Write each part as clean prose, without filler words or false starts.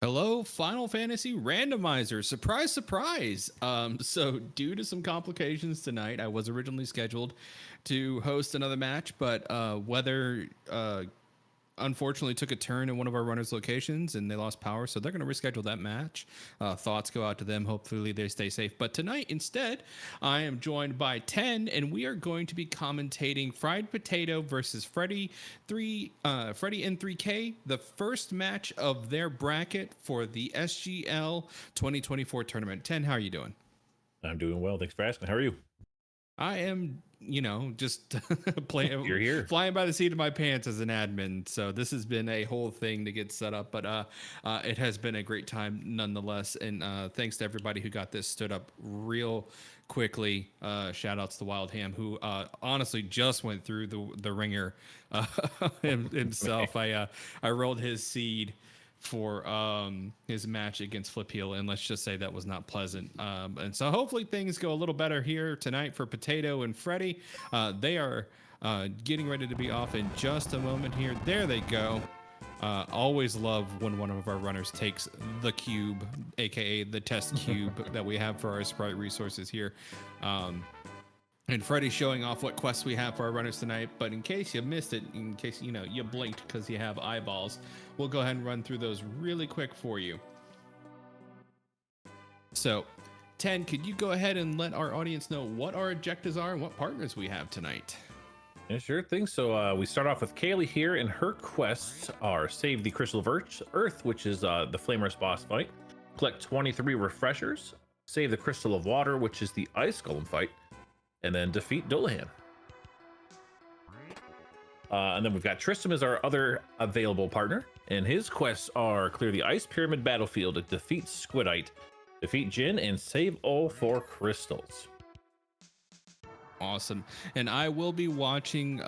Hello, Final Fantasy Randomizer. Surprise, surprise. So due to some complications tonight, I was originally scheduled to host another match, but weather unfortunately took a turn in one of our runners' locations and they lost power, so they're going to reschedule that match. Thoughts go out to them. Hopefully they stay safe. But tonight, instead, I am joined by 10, and we are going to be commentating Fried Potato versus Freddyn3k, the first match of their bracket for the SGL 2024 tournament. 10, how are you doing? I'm doing well. Thanks for asking. How are you? I am, just playing, You're here. flying by the seat of my pants as an admin. So this has been a whole thing to get set up, but it has been a great time nonetheless. And thanks to everybody who got this stood up real quickly. Shout outs to Wild Ham, who honestly just went through the ringer himself. I rolled his seed for his match against Flip Heel, and let's just say that was not pleasant. And so hopefully things go a little better here tonight for Potato and Freddy. They are getting ready to be off in just a moment here. There they go. Always love when one of our runners takes the cube, aka the test cube that we have for our sprite resources here. And Freddy's showing off what quests we have for our runners tonight. But in case you missed it, in case you blinked because you have eyeballs, we'll go ahead and run through those really quick for you. So, 10, could you go ahead and let our audience know what our objectives are and what partners we have tonight? Yeah, sure thing. So we start off with Kaylee here, and her quests are save the Crystal of Earth, which is the Flamer's boss fight, collect 23 refreshers, save the Crystal of Water, which is the Ice Golem fight, and then defeat Dolahan. And then we've got Tristram as our other available partner, and his quests are clear the Ice Pyramid battlefield, defeat Squidite, defeat Jin, and save all 4 crystals. Awesome. And I will be watching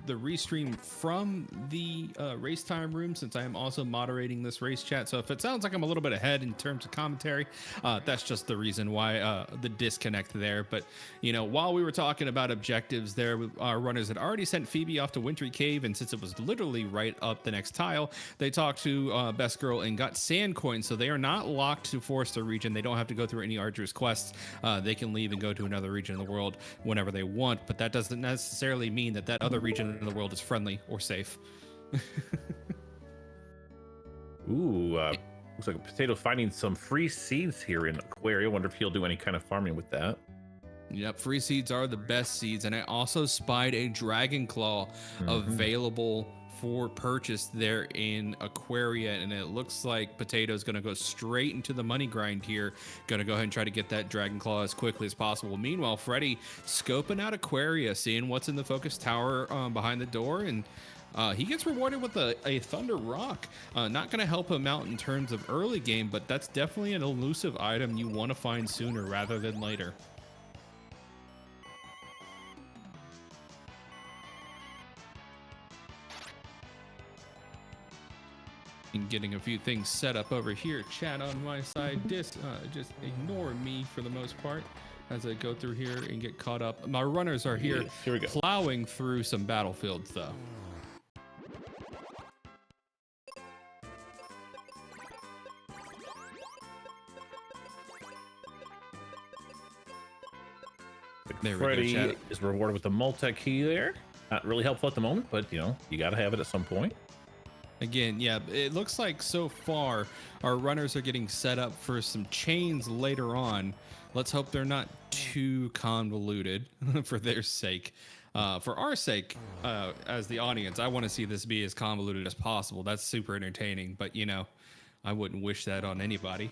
the restream from the race time room, since I am also moderating this race chat. So if it sounds like I'm a little bit ahead in terms of commentary, that's just the reason why the disconnect there. But while we were talking about objectives there, our runners had already sent Phoebe off to Wintry Cave, and since it was literally right up the next tile, they talked to Best Girl and got sand coins. So they are not locked to Forester region. They don't have to go through any arduous quests. They can leave and go to another region in the world whenever they want, but that doesn't necessarily mean that other region in the world is friendly or safe. Ooh, looks like a Potato finding some free seeds here in Aquaria. Wonder if he'll do any kind of farming with that. Yep, free seeds are the best seeds, and I also spied a Dragon Claw available for purchase there in Aquaria, and it looks like Potato's going to go straight into the money grind here. Going to go ahead and try to get that Dragon Claw as quickly as possible. Meanwhile, Freddy scoping out Aquaria, seeing what's in the focus tower behind the door, and he gets rewarded with a Thunder Rock. Not going to help him out in terms of early game, but that's definitely an elusive item you want to find sooner rather than later. And getting a few things set up over here. Chat on my side. Just ignore me for the most part as I go through here and get caught up. My runners are here, Here we go. plowing through some battlefields though. There Freddy is rewarded with the multi key there. Not really helpful at the moment, but you got to have it at some point. Again, yeah, it looks like so far our runners are getting set up for some chains later on. Let's hope they're not too convoluted for their sake. For our sake, as the audience, I want to see this be as convoluted as possible. That's super entertaining, but I wouldn't wish that on anybody.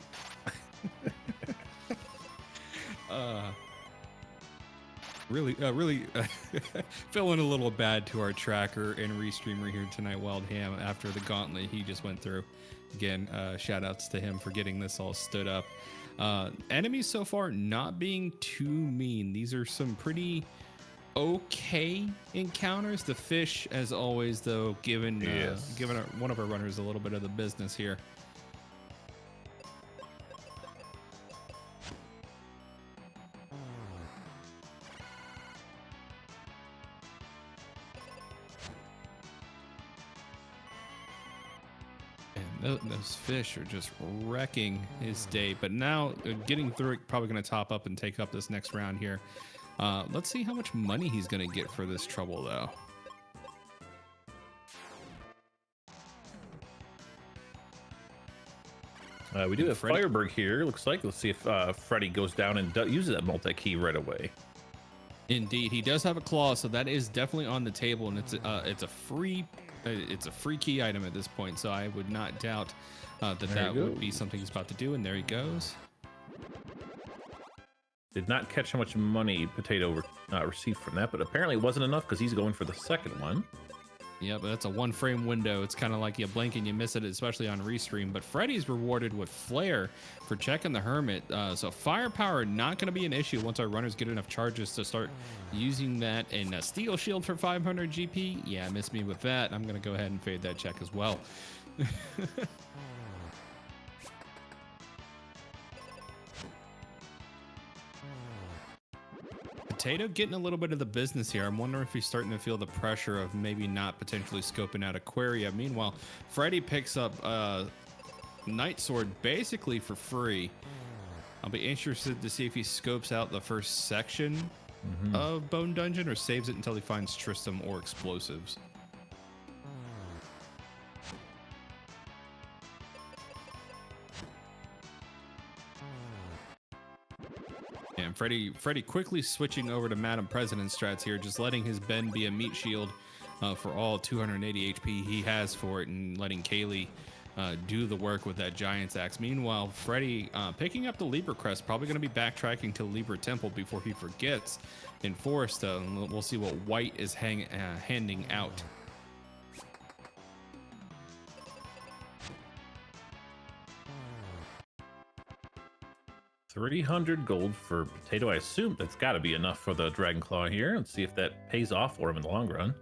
Really feeling a little bad to our tracker and restreamer here tonight, Wild Ham, after the gauntlet he just went through. Again, shout outs to him for getting this all stood up. Enemies so far not being too mean. These are some pretty okay encounters. The fish, as always, though, giving one of our runners a little bit of the business here. Those fish are just wrecking his day. But now getting through it, probably going to top up and take up this next round here. Let's see how much money he's going to get for this trouble, though. We do have Firebird here. Looks like. Let's see if Freddy goes down and uses that multi-key right away. Indeed, he does have a claw, so that is definitely on the table, and it's a free key item at this point. So I would not doubt that would be something he's about to do. And there he goes. Did not catch how much money Potato received from that, but apparently it wasn't enough because he's going for the second one. Yeah, but that's a one frame window. It's kind of like you blink and you miss it, especially on restream. But Freddy's rewarded with Flare for checking the Hermit. So firepower not going to be an issue once our runners get enough charges to start using that. And a Steel Shield for 500 GP. Yeah, miss me with that. I'm going to go ahead and fade that check as well. Potato getting a little bit of the business here. I'm wondering if he's starting to feel the pressure of maybe not potentially scoping out Aquaria. Meanwhile, Freddy picks up Night Sword basically for free. I'll be interested to see if he scopes out the first section of Bone Dungeon or saves it until he finds Tristram or explosives. And Freddy quickly switching over to Madam President strats here, just letting his Ben be a meat shield for all 280 HP he has for it, and letting Kaylee do the work with that Giant's Axe. Meanwhile, Freddy picking up the Libra Crest, probably going to be backtracking to Libra Temple before he forgets in Forest. We'll see what White is handing out. 300 gold for Potato. I assume that's got to be enough for the Dragon Claw here. Let's see if that pays off for him in the long run.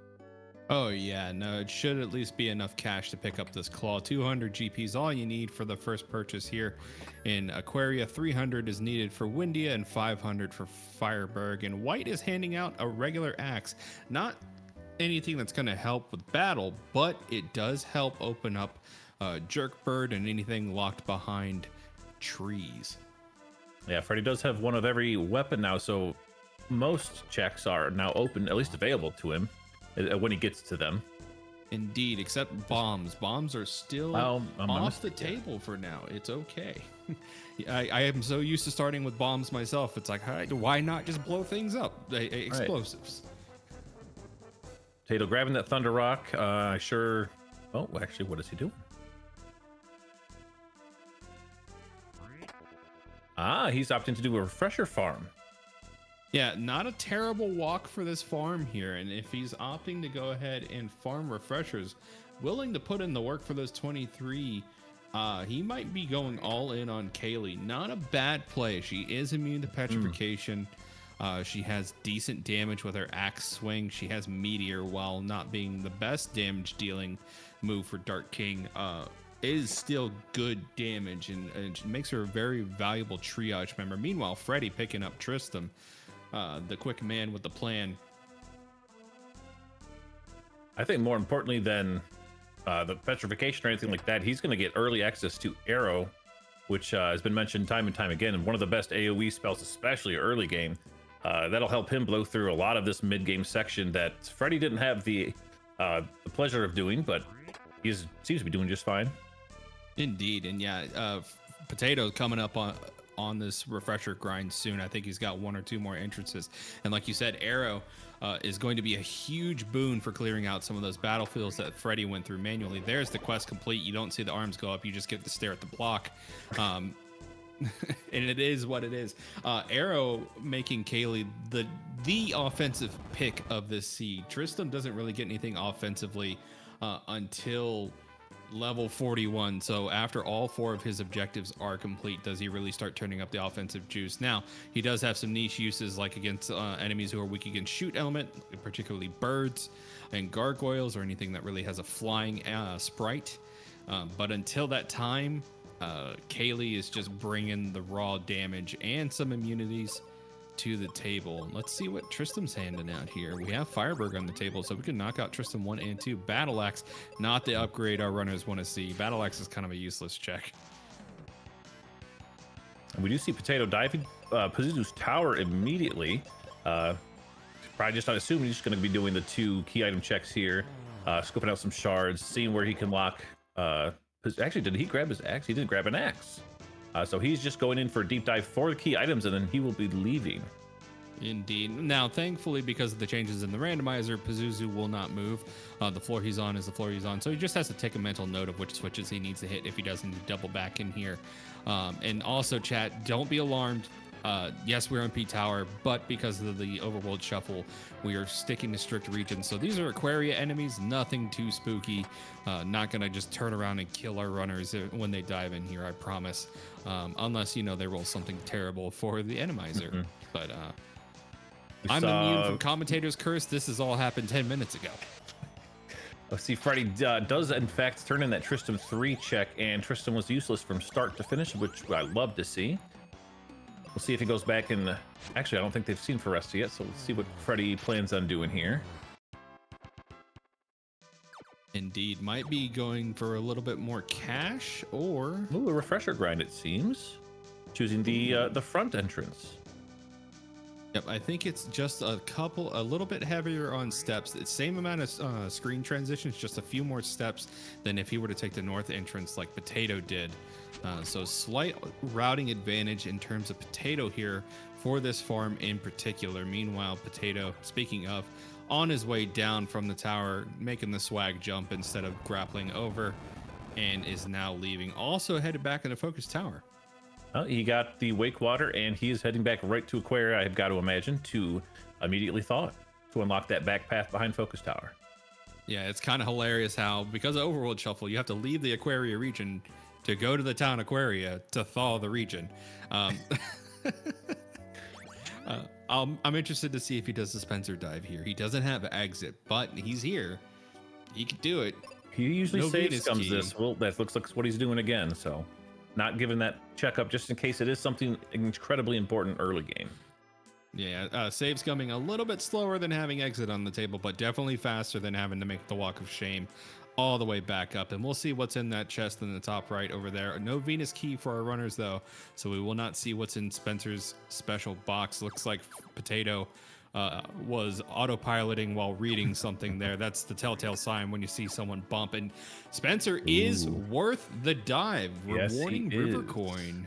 Oh yeah, no, it should at least be enough cash to pick up this claw. 200 GP is all you need for the first purchase here in Aquaria. 300 is needed for Windia and 500 for Fireberg. And White is handing out a regular axe. Not anything that's going to help with battle, but it does help open up Jerkbird and anything locked behind trees. Yeah, Freddy does have one of every weapon now, so most checks are now open, at least available to him when he gets to them. Indeed, except bombs. Bombs are still off the table for now. It's okay. I am so used to starting with bombs myself. It's like, why not just blow things up? Explosives. Right. Potato grabbing that Thunder Rock. Oh, actually, what is he doing? He's opting to do a refresher farm. Yeah, not a terrible walk for this farm here. And if he's opting to go ahead and farm refreshers, willing to put in the work for those 23, he might be going all in on Kaylee. Not a bad play. She is immune to petrification. She has decent damage with her axe swing. She has Meteor, while not being the best damage dealing move for Dark King. Is still good damage, and it makes her a very valuable triage member. Meanwhile, Freddy picking up Tristram, the quick man with the plan. I think more importantly than the petrification or anything like that, he's going to get early access to Arrow, which has been mentioned time and time again, and one of the best AoE spells, especially early game. That'll help him blow through a lot of this mid-game section that Freddy didn't have the pleasure of doing, but he seems to be doing just fine. Indeed, and yeah, Potato coming up on this refresher grind soon. I think he's got one or two more entrances, and like you said, Arrow is going to be a huge boon for clearing out some of those battlefields that Freddy went through manually. There's the quest complete. You don't see the arms go up. You just get to stare at the block. And it is what it is. Arrow making Kaylee the offensive pick of this seed. Tristram doesn't really get anything offensively until level 41. So after all four of his objectives are complete, does he really start turning up the offensive juice? Now, he does have some niche uses, like against enemies who are weak against shoot element, particularly birds and gargoyles, or anything that really has a flying sprite. But until that time, Kaylee is just bringing the raw damage and some immunities. to the table. Let's see what Tristram's handing out here. We have Fireberg on the table, so we can knock out Tristram 1 and 2. Battle Axe, not the upgrade our runners want to see. Battle Axe is kind of a useless check. And we do see Potato diving Pazuzu's tower immediately. Probably just not assuming he's just going to be doing the 2 key item checks here, scoping out some shards, seeing where he can lock. Actually, did he grab his axe? He didn't grab an axe. So he's just going in for a deep dive for the key items, and then he will be leaving. Indeed. Now, thankfully, because of the changes in the randomizer, Pazuzu will not move. The floor he's on is the floor he's on, so he just has to take a mental note of which switches he needs to hit if he doesn't double back in here. And also, chat, don't be alarmed. Yes, we're on P Tower, but because of the overworld shuffle, we are sticking to strict regions. So these are Aquaria enemies, nothing too spooky. Not gonna just turn around and kill our runners when they dive in here, I promise. Unless, you know, they roll something terrible for the Randomizer. Mm-hmm. But I'm immune from Commentator's Curse. This has all happened 10 minutes ago. Let's see, Freddy does in fact turn in that Tristram 3 check, and Tristram was useless from start to finish, which I love to see. We'll see if he goes back and actually, I don't think they've seen Foresta yet, so let's see what Freddy plans on doing here. Indeed, might be going for a little bit more cash, or a refresher grind, it seems. Choosing the front entrance. Yep, I think it's just a little bit heavier on steps. It's same amount of screen transitions, just a few more steps than if he were to take the north entrance like Potato did. So slight routing advantage in terms of Potato here for this farm in particular. Meanwhile, Potato, speaking of, on his way down from the tower, making the swag jump instead of grappling over, and is now leaving. Also headed back in the focus tower. He got the Wake Water, and he is heading back right to Aquaria, I've got to imagine, to immediately thaw it, to unlock that back path behind Focus Tower. Yeah, it's kind of hilarious how, because of Overworld Shuffle, you have to leave the Aquaria region to go to the town Aquaria to thaw the region. I'm interested to see if he does the Spencer dive here. He doesn't have an exit, but he's here. He can do it. He usually saves comes this. Well, that looks like what he's doing again, so not giving that checkup just in case it is something incredibly important early game. Yeah, saves coming a little bit slower than having exit on the table, but definitely faster than having to make the walk of shame all the way back up. And we'll see what's in that chest in the top right over there. No Venus key for our runners though, so we will not see what's in Spencer's special box. Looks like Potato was autopiloting while reading something there. That's the telltale sign when you see someone bump. And Spencer is worth the dive. Rewarding River Coin.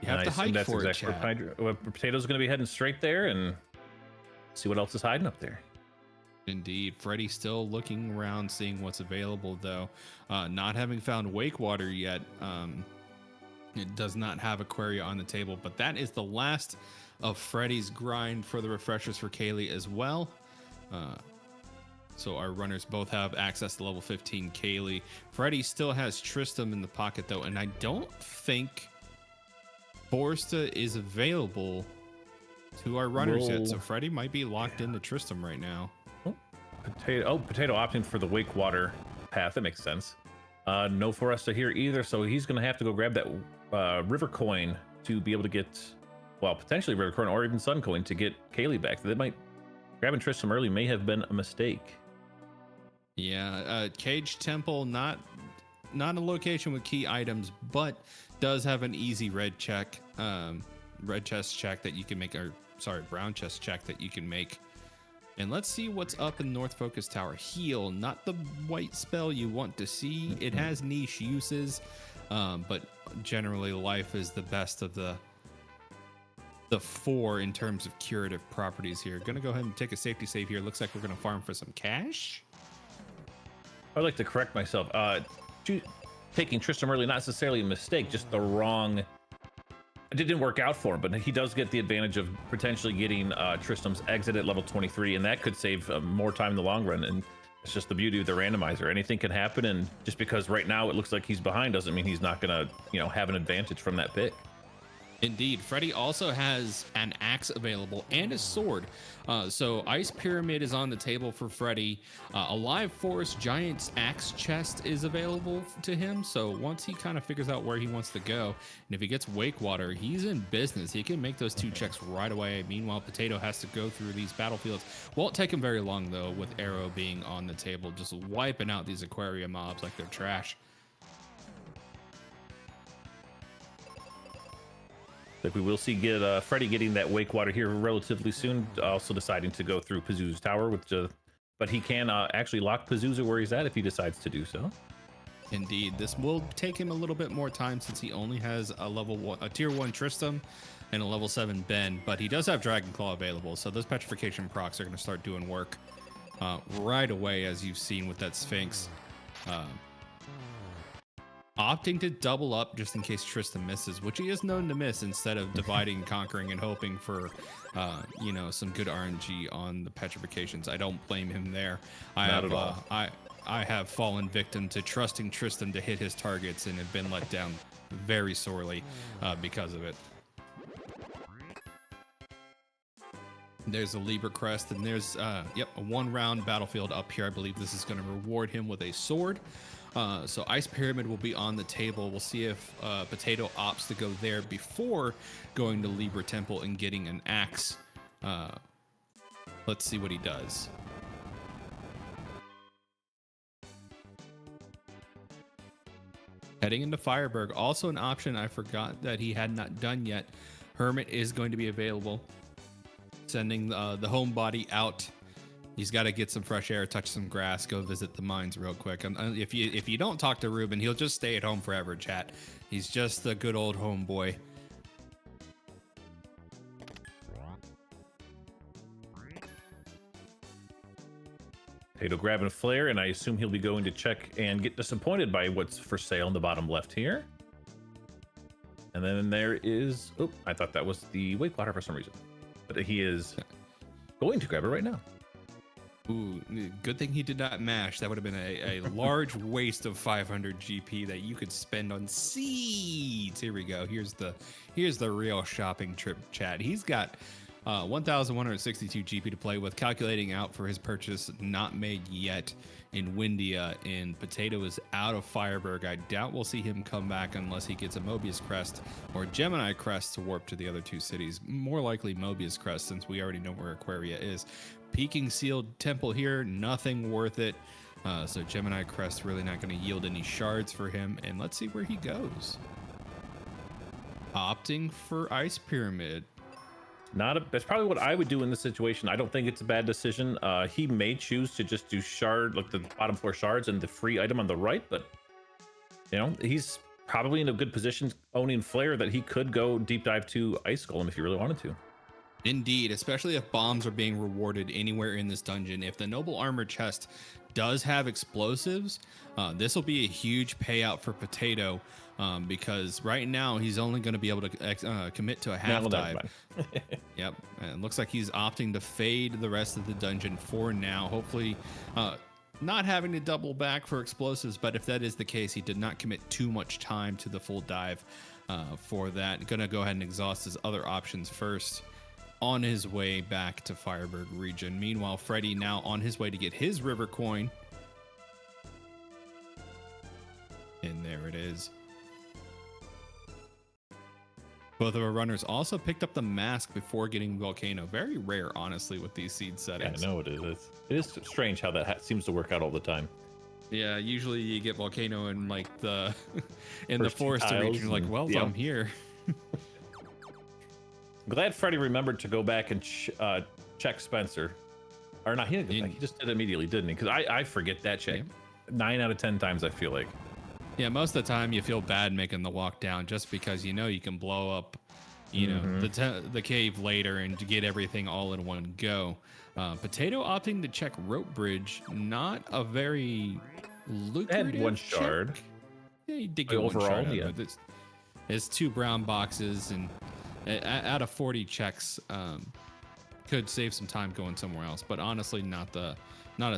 You have to hike for it, Chad. Potato's going to be heading straight there and see what else is hiding up there. Indeed. Freddy still looking around, seeing what's available, though. Not having found Wake Water yet. It does not have Aquaria on the table, but that is the last of Freddy's grind for the refreshers for Kaylee as well. So our runners both have access to level 15 Kaylee. Freddy still has Tristram in the pocket, though, and I don't think Foresta is available to our runners yet. So Freddy might be locked into Tristram right now. Potato opting for the Wake Water path. That makes sense. No Foresta here either, so he's going to have to go grab that River Coin to be able to get, well, potentially River Coin or even Sun Coin to get Kaylee back. That might, grabbing Tristram early may have been a mistake. Yeah, Cage Temple, not a location with key items, but does have an easy red check, red chest check that you can make, or sorry, brown chest check that you can make. And let's see what's up in North Focus Tower. Heal, not the white spell you want to see. It has niche uses, but generally life is the best of the four in terms of curative properties here. Gonna go ahead and take a safety save here. Looks like we're gonna farm for some cash. I'd like to correct myself. Taking Tristram early, not necessarily a mistake, just the wrong. It didn't work out for him, but he does get the advantage of potentially getting Tristram's exit at level 23, and that could save more time in the long run. And it's just the beauty of the randomizer. Anything can happen, and just because right now it looks like he's behind doesn't mean he's not gonna, have an advantage from that pick. Indeed, Freddy also has an axe available and a sword. So Ice Pyramid is on the table for Freddy. A Live Forest Giant's axe chest is available to him. So once he kind of figures out where he wants to go, and if he gets Wake Water, he's in business. He can make those two checks right away. Meanwhile, Potato has to go through these battlefields. Won't take him very long though, with Arrow being on the table, just wiping out these aquarium mobs like they're trash. Like we will see Freddy getting that Wake Water here relatively soon. Also deciding to go through Pazuzu's tower but he can actually lock Pazuzu where he's at if he decides to do so. Indeed, this will take him a little bit more time since he only has a tier 1 Tristram and a level 7 Ben, but he does have Dragon Claw available, so those petrification procs are going to start doing work right away, as you've seen with that Sphinx. Opting to double up just in case Tristan misses, which he is known to miss, instead of dividing, conquering, and hoping for, some good RNG on the petrifications. I don't blame him there. Not at all. I have fallen victim to trusting Tristan to hit his targets and have been let down very sorely because of it. There's a Libra Crest, and there's a 1-round battlefield up here. I believe this is going to reward him with a sword. So Ice Pyramid will be on the table. We'll see if Potato opts to go there before going to Libra Temple and getting an axe. Let's see what he does. Heading into Fireberg, also an option I forgot that he had not done yet. Hermit is going to be available. Sending the homebody out. He's got to get some fresh air, touch some grass, go visit the mines real quick. And if you don't talk to Ruben, he'll just stay at home forever, chat. He's just a good old homeboy. Potato grabbing a flare, and I assume he'll be going to check and get disappointed by what's for sale in the bottom left here. And then there is... Oh, I thought that was the Wake Water for some reason. But he is going to grab it right now. Ooh, good thing he did not mash. That would have been a large waste of 500 GP that you could spend on seeds. Here we go. Here's the real shopping trip, chat. He's got 1,162 GP to play with, calculating out for his purchase not made yet in Windia, and Potato is out of Fireberg. I doubt we'll see him come back unless he gets a Mobius Crest or Gemini Crest to warp to the other two cities. More likely Mobius Crest, since we already know where Aquaria is. Peaking Sealed Temple here, nothing worth it. So Gemini Crest really not going to yield any shards for him, and let's see where he goes. Opting for Ice Pyramid. That's probably what I would do in this situation. I don't think it's a bad decision. He may choose to just do shard, like the bottom 4 shards and the free item on the right, but he's probably in a good position owning Flare that he could go deep dive to Ice Golem if he really wanted to. Indeed, especially if bombs are being rewarded anywhere in this dungeon. If the Noble Armor chest does have explosives, this will be a huge payout for Potato, because right now he's only going to be able to commit to a half dive. Yep, and it looks like he's opting to fade the rest of the dungeon for now. Hopefully not having to double back for explosives, but if that is the case, he did not commit too much time to the full dive for that. Gonna go ahead and exhaust his other options first on his way back to Fireberg region. Meanwhile, Freddy now on his way to get his river coin. And there it is. Both of our runners also picked up the mask before getting Volcano. Very rare, honestly, with these seed settings. Yeah, I know it is. It is strange how that seems to work out all the time. Yeah, usually you get Volcano in like the the forest region. Like, well, I'm here. Glad Freddy remembered to go back and check Spencer. Or not, he didn't go back. He just did it immediately, didn't he? Because I forget that check. 9 out of 10 times, I feel like. Yeah, most of the time you feel bad making the walk down just because you can blow up, the cave later and to get everything all in one go. Potato opting to check Rope Bridge, not a very lucrative had one shard. Check. Yeah, he did get overall, one shard. yeah. It's 2 brown boxes, and out of 40 checks, could save some time going somewhere else. But honestly, not a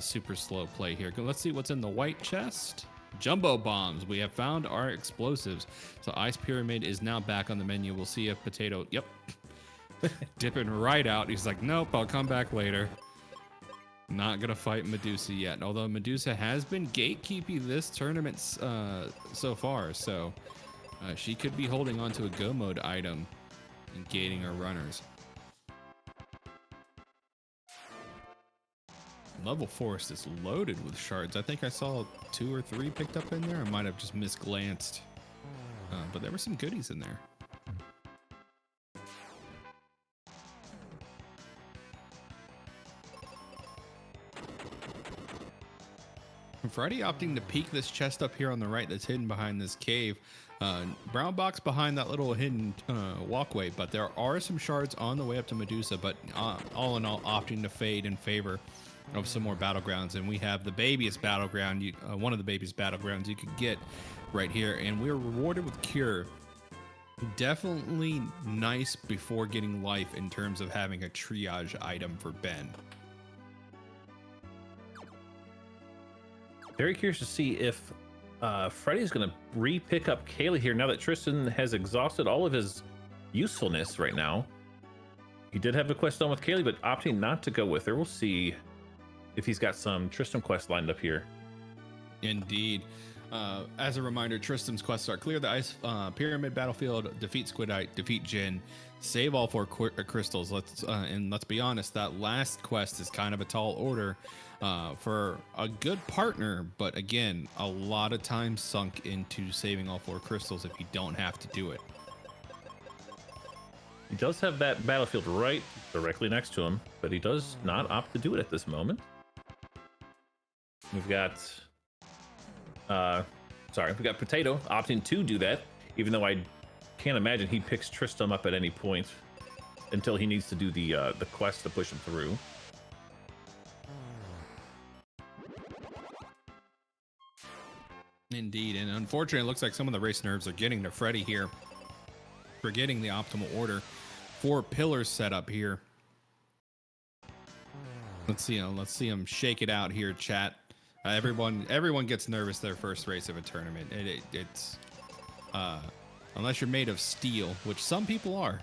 super slow play here. Let's see what's in the white chest. Jumbo bombs. We have found our explosives. So Ice Pyramid is now back on the menu. We'll see if Potato, yep, dipping right out. He's like, nope, I'll come back later. Not going to fight Medusa yet. Although Medusa has been gatekeeping this tournament so far. So she could be holding on to a go mode item and gating our runners. Level Forest is loaded with shards. I think I saw 2 or 3 picked up in there. I might have just misglanced. But there were some goodies in there. Freddy opting to peek this chest up here on the right that's hidden behind this cave. Brown box behind that little hidden walkway, but there are some shards on the way up to Medusa, but all in all opting to fade in favor of some more battlegrounds. And we have the babyest battleground, one of the babyest battlegrounds you could get right here, and we're rewarded with Cure. Definitely nice before getting life in terms of having a triage item for Ben. Very curious to see if Freddy's going to re-pick up Kaylee here now that Tristan has exhausted all of his usefulness right now. He did have a quest done with Kaylee, but opting not to go with her. We'll see if he's got some Tristan quests lined up here. Indeed. As a reminder, Tristan's quests are clear the Ice Pyramid battlefield, defeat Squidite, defeat Jin, save all 4 crystals. And let's be honest, that last quest is kind of a tall order for a good partner, but again, a lot of time sunk into saving all 4 crystals if you don't have to do it. He does have that battlefield right directly next to him, but he does not opt to do it at this moment. We've got we've got Potato opting to do that, even though I can't imagine he picks Tristan up at any point until he needs to do the quest to push him through. Indeed, and unfortunately, it looks like some of the race nerves are getting to Freddy here, forgetting the optimal order. 4 pillars set up here. Let's see him shake it out here, chat. Everyone gets nervous their first race of a tournament. It's unless you're made of steel, which some people are.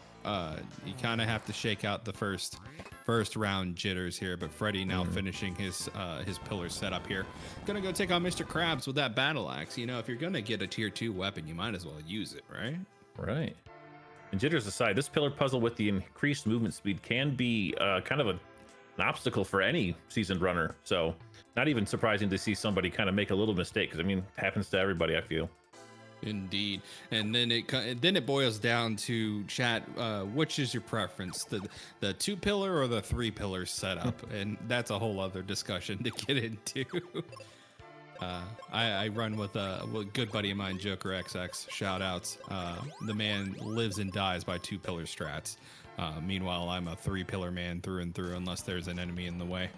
You kind of have to shake out the first round jitters here. But Freddy now finishing his pillar setup here. Gonna go take on Mr. Krabs with that battle axe. You know, if you're gonna get a tier 2 weapon, you might as well use it, right? Right. And jitters aside, this pillar puzzle with the increased movement speed can be kind of an obstacle for any seasoned runner. So not even surprising to see somebody kind of make a little mistake, because I mean, it happens to everybody, I feel. Indeed. And then it boils down to chat, which is your preference, the 2 pillar or the 3 pillar setup? And that's a whole other discussion to get into. I run with a good buddy of mine, Joker XX, shout outs. The man lives and dies by 2 pillar strats. Meanwhile, I'm a 3 pillar man through and through, unless there's an enemy in the way.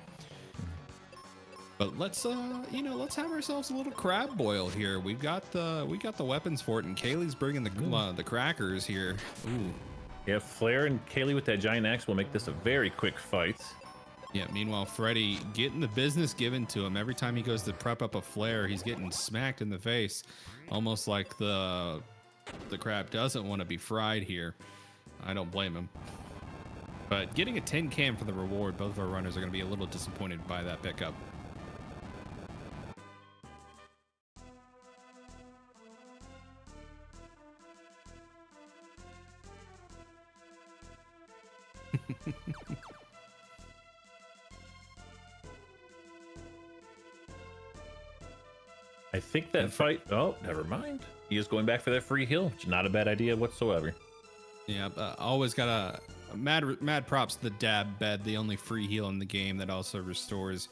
But let's have ourselves a little crab boil here. We got the weapons for it, and Kaylee's bringing the crackers here. Ooh. Yeah, Flare and Kaylee with that giant axe will make this a very quick fight. Yeah, meanwhile, Freddy getting the business given to him. Every time he goes to prep up a flare, he's getting smacked in the face. Almost like the crab doesn't want to be fried here. I don't blame him. But getting a tin can for the reward, both of our runners are going to be a little disappointed by that pickup. I think that fight, oh, never mind. He is going back for that free heal, which is not a bad idea whatsoever. Yeah, always got a mad props to the dab bed, the only free heal in the game that also restores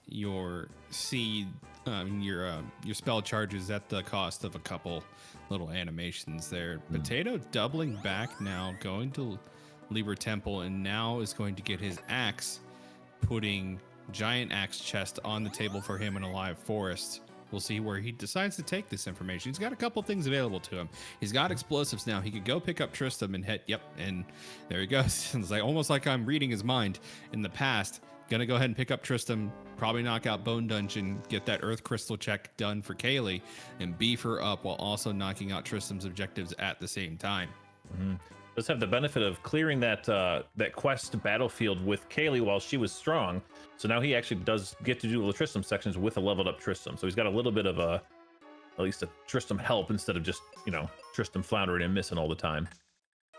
your seed, your spell charges at the cost of a couple little animations there. Potato doubling back now, going to Liber Temple, and now is going to get his axe, putting giant axe chest on the table for him in a live forest. We'll see where he decides to take this information. He's got a couple things available to him. He's got explosives now. He could go pick up Tristan and hit. Yep, and there he goes. It's like almost like I'm reading his mind. In the past, Gonna go ahead and pick up Tristram, probably knock out Bone Dungeon, get that Earth Crystal check done for Kaylee, and beef her up while also knocking out Tristram's objectives at the same time. Does have the benefit of clearing that quest battlefield with Kaylee while she was strong. So now he actually does get to do the Tristram sections with a leveled up Tristram. So he's got a little bit of at least a Tristram help instead of just, Tristram floundering and missing all the time.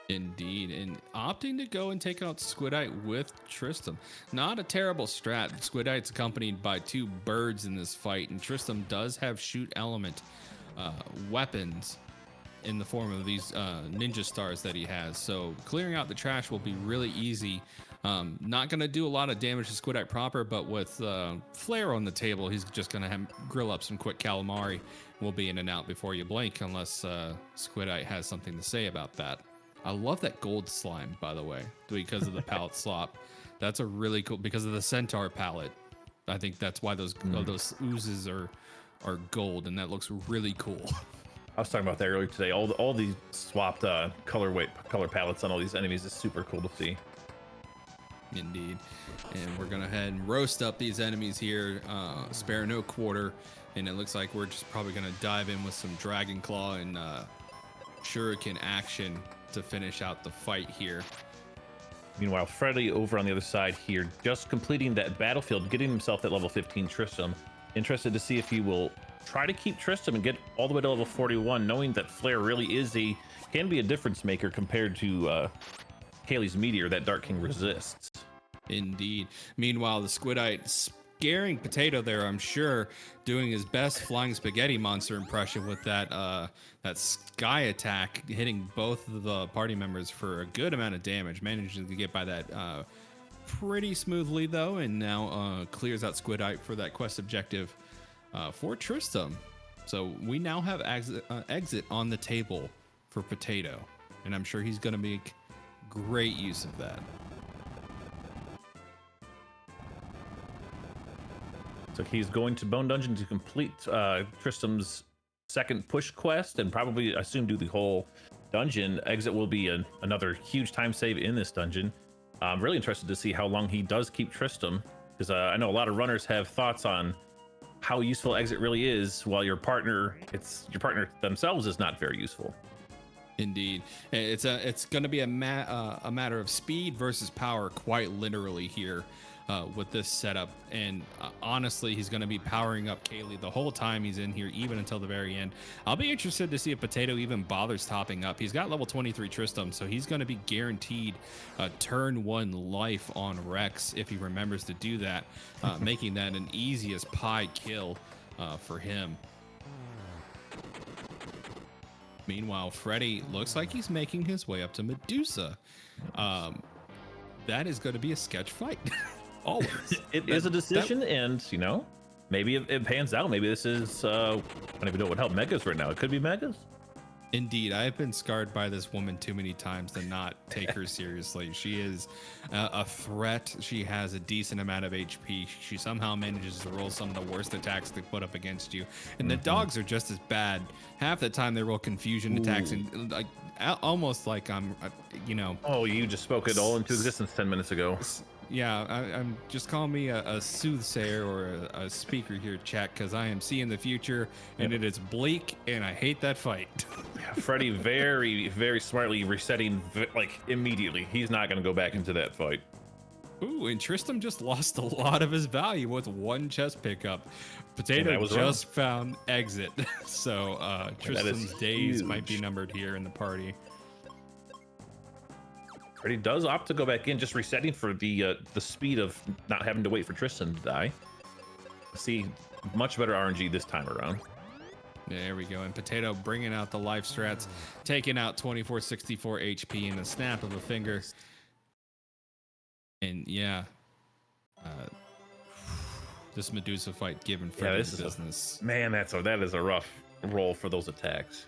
Indeed, and opting to go and take out Squidite with Tristram. Not a terrible strat. Squidite's accompanied by 2 birds in this fight, and Tristram does have shoot element weapons in the form of these ninja stars that he has. So clearing out the trash will be really easy. Not going to do a lot of damage to Squidite proper, but with Flare on the table, he's just going to grill up some quick calamari. We'll be in and out before you blink, unless Squidite has something to say about that. I love that gold slime, by the way, because of the palette slop. That's a really cool, because of the centaur palette. I think that's why those oozes are gold, and that looks really cool. I was talking about that earlier today. All these swapped color palettes on all these enemies is super cool to see. Indeed. And we're gonna head and roast up these enemies here, spare no quarter. And it looks like we're just probably gonna dive in with some Dragon Claw and Shuriken action to finish out the fight here. Meanwhile, Freddy over on the other side here, just completing that battlefield, getting himself at level 15 Tristram. Interested to see if he will try to keep Tristram and get all the way to level 41, knowing that Flare really can be a difference maker compared to Kaylee's Meteor that Dark King resists. Indeed. Meanwhile, the Squidite scaring Potato there, I'm sure, doing his best flying spaghetti monster impression with that sky attack, hitting both of the party members for a good amount of damage, managing to get by that pretty smoothly though, and now clears out Squidite for that quest objective for Tristram. So we now have exit on the table for Potato, and I'm sure he's going to make great use of that. So he's going to Bone Dungeon to complete Tristram's second push quest and probably, I assume, do the whole dungeon. Exit will be another huge time save in this dungeon. I'm really interested to see how long he does keep Tristram, because I know a lot of runners have thoughts on how useful Exit really is, while your partner themselves is not very useful. Indeed, it's going to be a matter of speed versus power, quite literally here. With this setup, and honestly, he's going to be powering up Kaylee the whole time he's in here, even until the very end. I'll be interested to see if Potato even bothers topping up. He's got level 23 Tristram, so he's going to be guaranteed a turn 1 life on Rex if he remembers to do that, making that an easy as pie kill for him. Meanwhile, Freddy looks like he's making his way up to Medusa. That is going to be a sketch fight. Always. It is a decision, and maybe it pans out. Maybe this is I don't even know what help Megas right now. It could be Megas. Indeed, I have been scarred by this woman too many times to not take her seriously. She is a threat. She has a decent amount of HP. She somehow manages to roll some of the worst attacks to put up against you. And the dogs are just as bad. Half the time they roll confusion attacks, and almost like I'm. Oh, you just spoke it all into existence 10 minutes ago. Yeah, I'm just calling me a soothsayer or a speaker here, chat, because I am seeing the future, and it is bleak, and I hate that fight. Yeah, Freddy very, very smartly resetting immediately. He's not going to go back into that fight. Ooh, and Tristram just lost a lot of his value with 1 chest pickup. Potato just found Exit, so Tristram's days might be numbered here in the party. Freddy does opt to go back in, just resetting for the speed of not having to wait for Tristan to die. See, much better RNG this time around. There we go. And Potato bringing out the life strats, taking out 2464 HP in the snap of a finger. And yeah, this Medusa fight giving Freddy business. That is a rough roll for those attacks.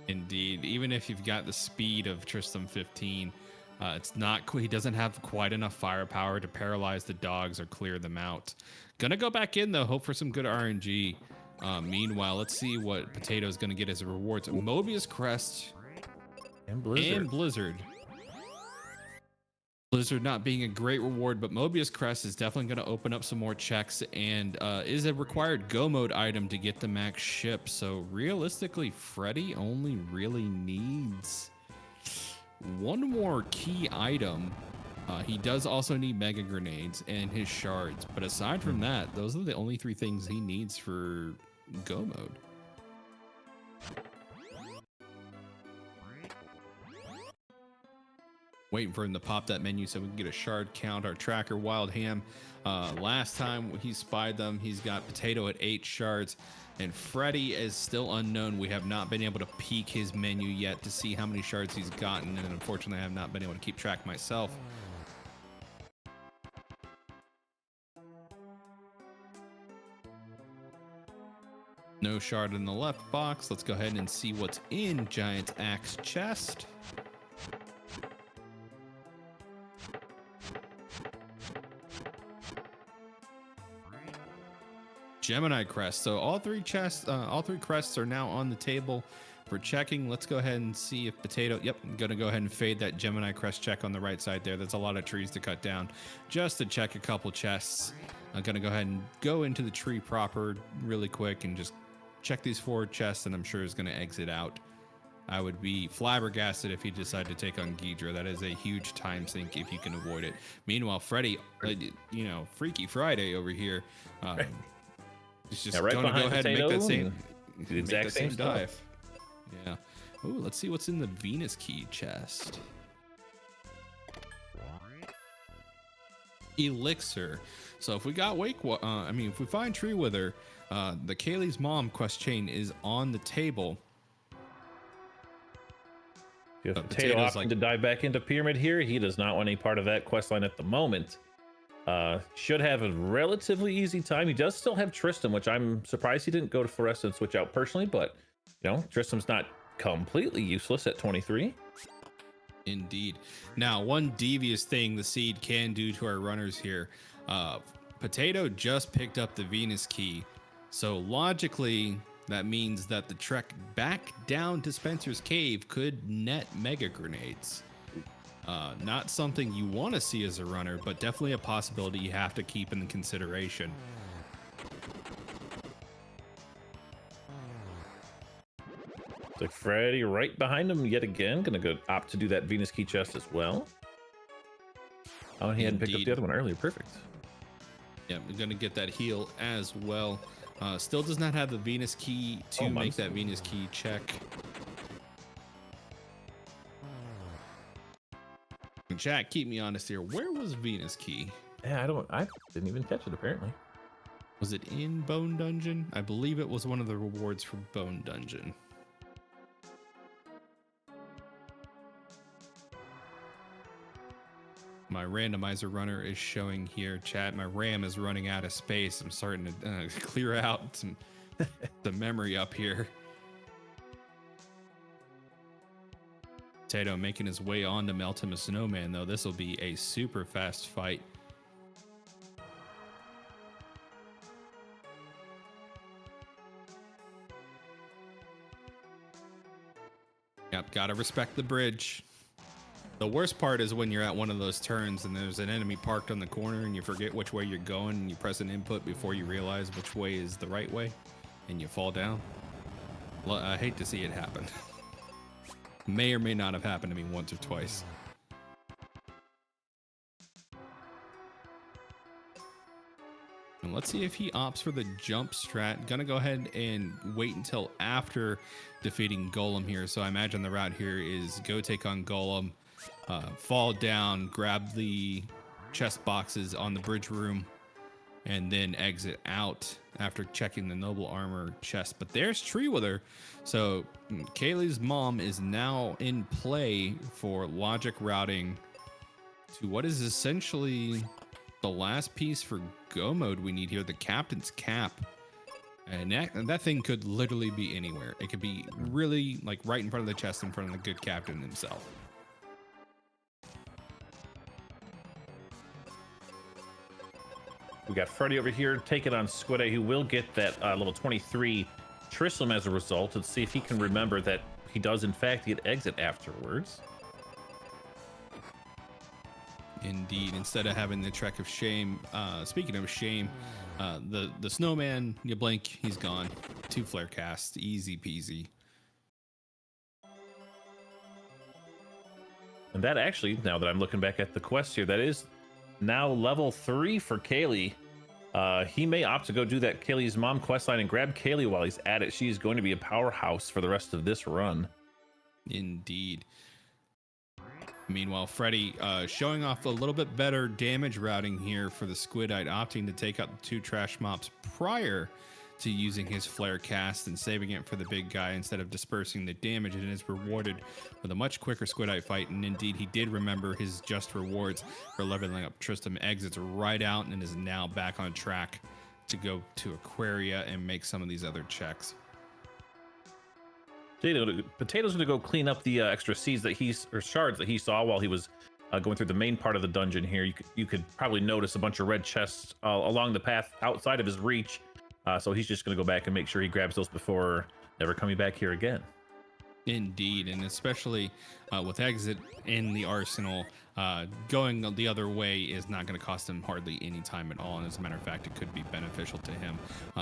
Indeed. Even if you've got the speed of Tristram 15, it's not. He doesn't have quite enough firepower to paralyze the dogs or clear them out. Gonna go back in though. Hope for some good RNG. Meanwhile, let's see what Potato's gonna get as a reward. Mobius Crest and Blizzard. Blizzard not being a great reward, but Mobius Crest is definitely going to open up some more checks and is a required go mode item to get the max ship. So realistically, Freddy only really needs one more key item. He does also need mega grenades and his shards, but aside from that, those are the only 3 things he needs for go mode. Waiting for him to pop that menu so we can get a shard count. Our tracker, Wild Ham, last time he spied them, he's got Potato at 8 shards, and Freddy is still unknown. We have not been able to peek his menu yet to see how many shards he's gotten, and unfortunately I have not been able to keep track myself. No shard in the left box. Let's go ahead and see what's in Giant Axe chest. Gemini crest. So all 3 chests, all 3 crests are now on the table for checking. Let's go ahead and see if Potato. Yep, I'm gonna go ahead and fade that Gemini crest check on the right side there. That's a lot of trees to cut down just to check a couple chests. I'm gonna go ahead and go into the tree proper really quick and just check these 4 chests, and I'm sure is gonna exit out. I would be flabbergasted if he decided to take on Ghidra. That is a huge time sink if you can avoid it. Meanwhile, Freddy, you know, Freaky Friday over here. He's just right going to go ahead and make that same, the exact same dive. Yeah. Ooh, let's see what's in the Venus Key chest. Elixir. So if we got if we find Tree Wither, the Kaylee's mom quest chain is on the table. If Potato opting to dive back into Pyramid here, he does not want any part of that quest line at the moment. Should have a relatively easy time. He does still have Tristram, which I'm surprised he didn't go to Foresta and switch out personally, but you know, Tristram's not completely useless at 23. Indeed. Now, one devious thing the seed can do to our runners here. Potato just picked up the Venus Key, so logically that means that the trek back down to Spencer's Cave could net mega grenades. Not something you want to see as a runner, but definitely a possibility you have to keep in consideration. Like Freddy right behind him yet again, gonna go opt to do that Venus Key chest as well. Oh, he hadn't picked up the other one earlier. Perfect. Yeah, we're gonna get that heal as well. Still does not have the Venus Key to make that Venus Key check. Chat, keep me honest here. Where was Venus Key? Yeah, I didn't even catch it apparently. Was it in Bone Dungeon? I believe it was one of the rewards for Bone Dungeon. My randomizer runner is showing here, chat. My RAM is running out of space. I'm starting to clear out some the memory up here. Potato making his way on to melt him a snowman, though. This will be a super fast fight. Yep, gotta respect the bridge. The worst part is when you're at one of those turns and there's an enemy parked on the corner and you forget which way you're going and you press an input before you realize which way is the right way and you fall down. I hate to see it happen. May or may not have happened to me once or twice. And let's see if he opts for the jump strat. Gonna go ahead and wait until after defeating Golem here. So I imagine the route here is go take on Golem, fall down, grab the chest boxes on the bridge room, and then exit out after checking the noble armor chest. But there's Tree Wither. So Kaylee's mom is now in play for logic routing to what is essentially the last piece for go mode we need here, the Captain's Cap. And that thing could literally be anywhere. It could be really like right in front of the chest in front of the good captain himself. We got Freddy over here taking on Squiddy, who will get that level 23 Tristram as a result. Let's see if he can remember that he does in fact get exit afterwards. Indeed, instead of having the trek of shame. Speaking of shame, the snowman, you blink, he's gone. 2 flare casts, easy peasy. And that actually, now that I'm looking back at the quest here, that is now level 3 for Kaylee. He may opt to go do that Kaylee's mom questline and grab Kaylee while he's at it. She's going to be a powerhouse for the rest of this run. Indeed. Meanwhile, Freddy showing off a little bit better damage routing here for the Squidite, opting to take out the 2 trash mobs prior to using his flare cast and saving it for the big guy instead of dispersing the damage, and is rewarded with a much quicker Squidite fight. And indeed, he did remember his just rewards for leveling up. Tristram exits right out and is now back on track to go to Aquaria and make some of these other checks. Potato's gonna go clean up the extra seeds that shards that he saw while he was going through the main part of the dungeon here. You could probably notice a bunch of red chests along the path outside of his reach. So he's just gonna go back and make sure he grabs those before never coming back here again. Indeed, and especially with exit in the arsenal, going the other way is not going to cost him hardly any time at all. And as a matter of fact, it could be beneficial to him